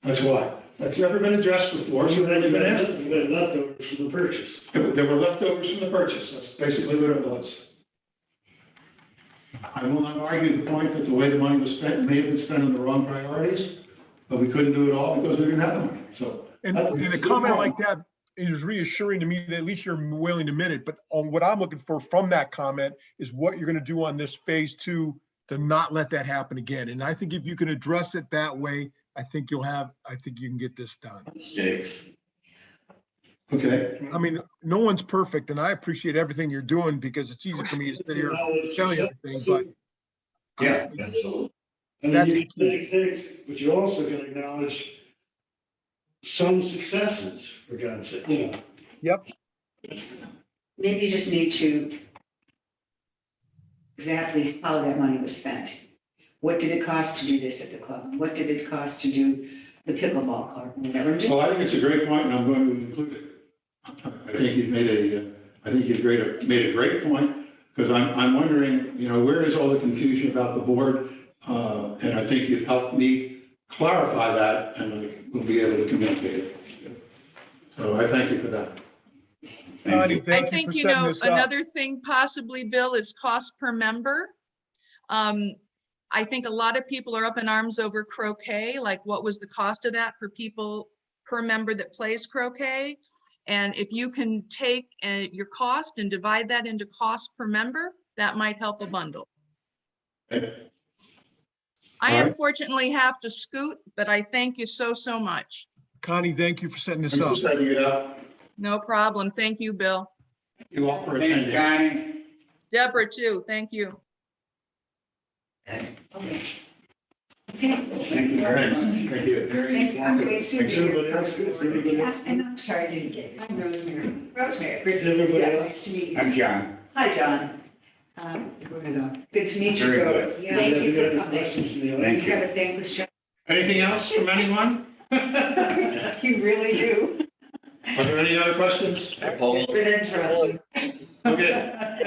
That's why. That's never been addressed before. So You then had asked. leftovers from the purchase. There were leftovers from the purchase. That's basically what it was. I will not argue the point that the way the money was spent may have been spent on the wrong priorities, but we couldn't do it all because we didn't have the money. So. And a comment like that is reassuring to me that at least you're willing to admit it, but on what I'm looking for from that comment is what you're gonna do on this phase two to not let that happen again. And I think if you can address it that way, I think you can get this done. Mistakes. Okay. No one's perfect, and I appreciate everything you're doing because it's easy for me to sit here and tell you everything, but. Yeah, absolutely. And That's you can mistakes, but you also can acknowledge some successes, for God's sake, Yep, Maybe you just need to exactly how that money was spent. What did it cost to do this at the club? What did it cost to do the pickleball club? Whatever. Just Well, I think it's a great point, and I'm going to include it. I think you've made a great point, because I'm wondering, where is all the confusion about the board? And I think you've helped me clarify that, and I will be able to communicate it. So I thank you for that. Connie, I thank you think, for setting this up. another thing possibly, Bill, is cost per member. I think a lot of people are up in arms over croquet, like what was the cost of that per people per member that plays croquet. And if you can take your cost and divide that into cost per member, that might help a bundle. Okay. I All right. unfortunately have to scoot, but I thank you so, so much. Connie, thank you for setting this I'm up. just setting it up. No problem. Thank you, Bill. You all for Thanks, attending. Connie. Deborah too. Thank you. Okay. Thank you very much. Thank you. Very informative. Okay, Sue, Thanks, everybody else. Is everybody else? And I'm sorry, I didn't get it. I'm Rosemary. Rosemary. Is everybody Yes, else? nice to meet you. I'm John. Hi, John. We're gonna. Good to meet you Very both. good. Yeah. Thank you Have for any coming. questions from the Thank audience? We have a thankless job. Anything else from anyone? You really do. Are there any other questions? It's been interesting. Okay.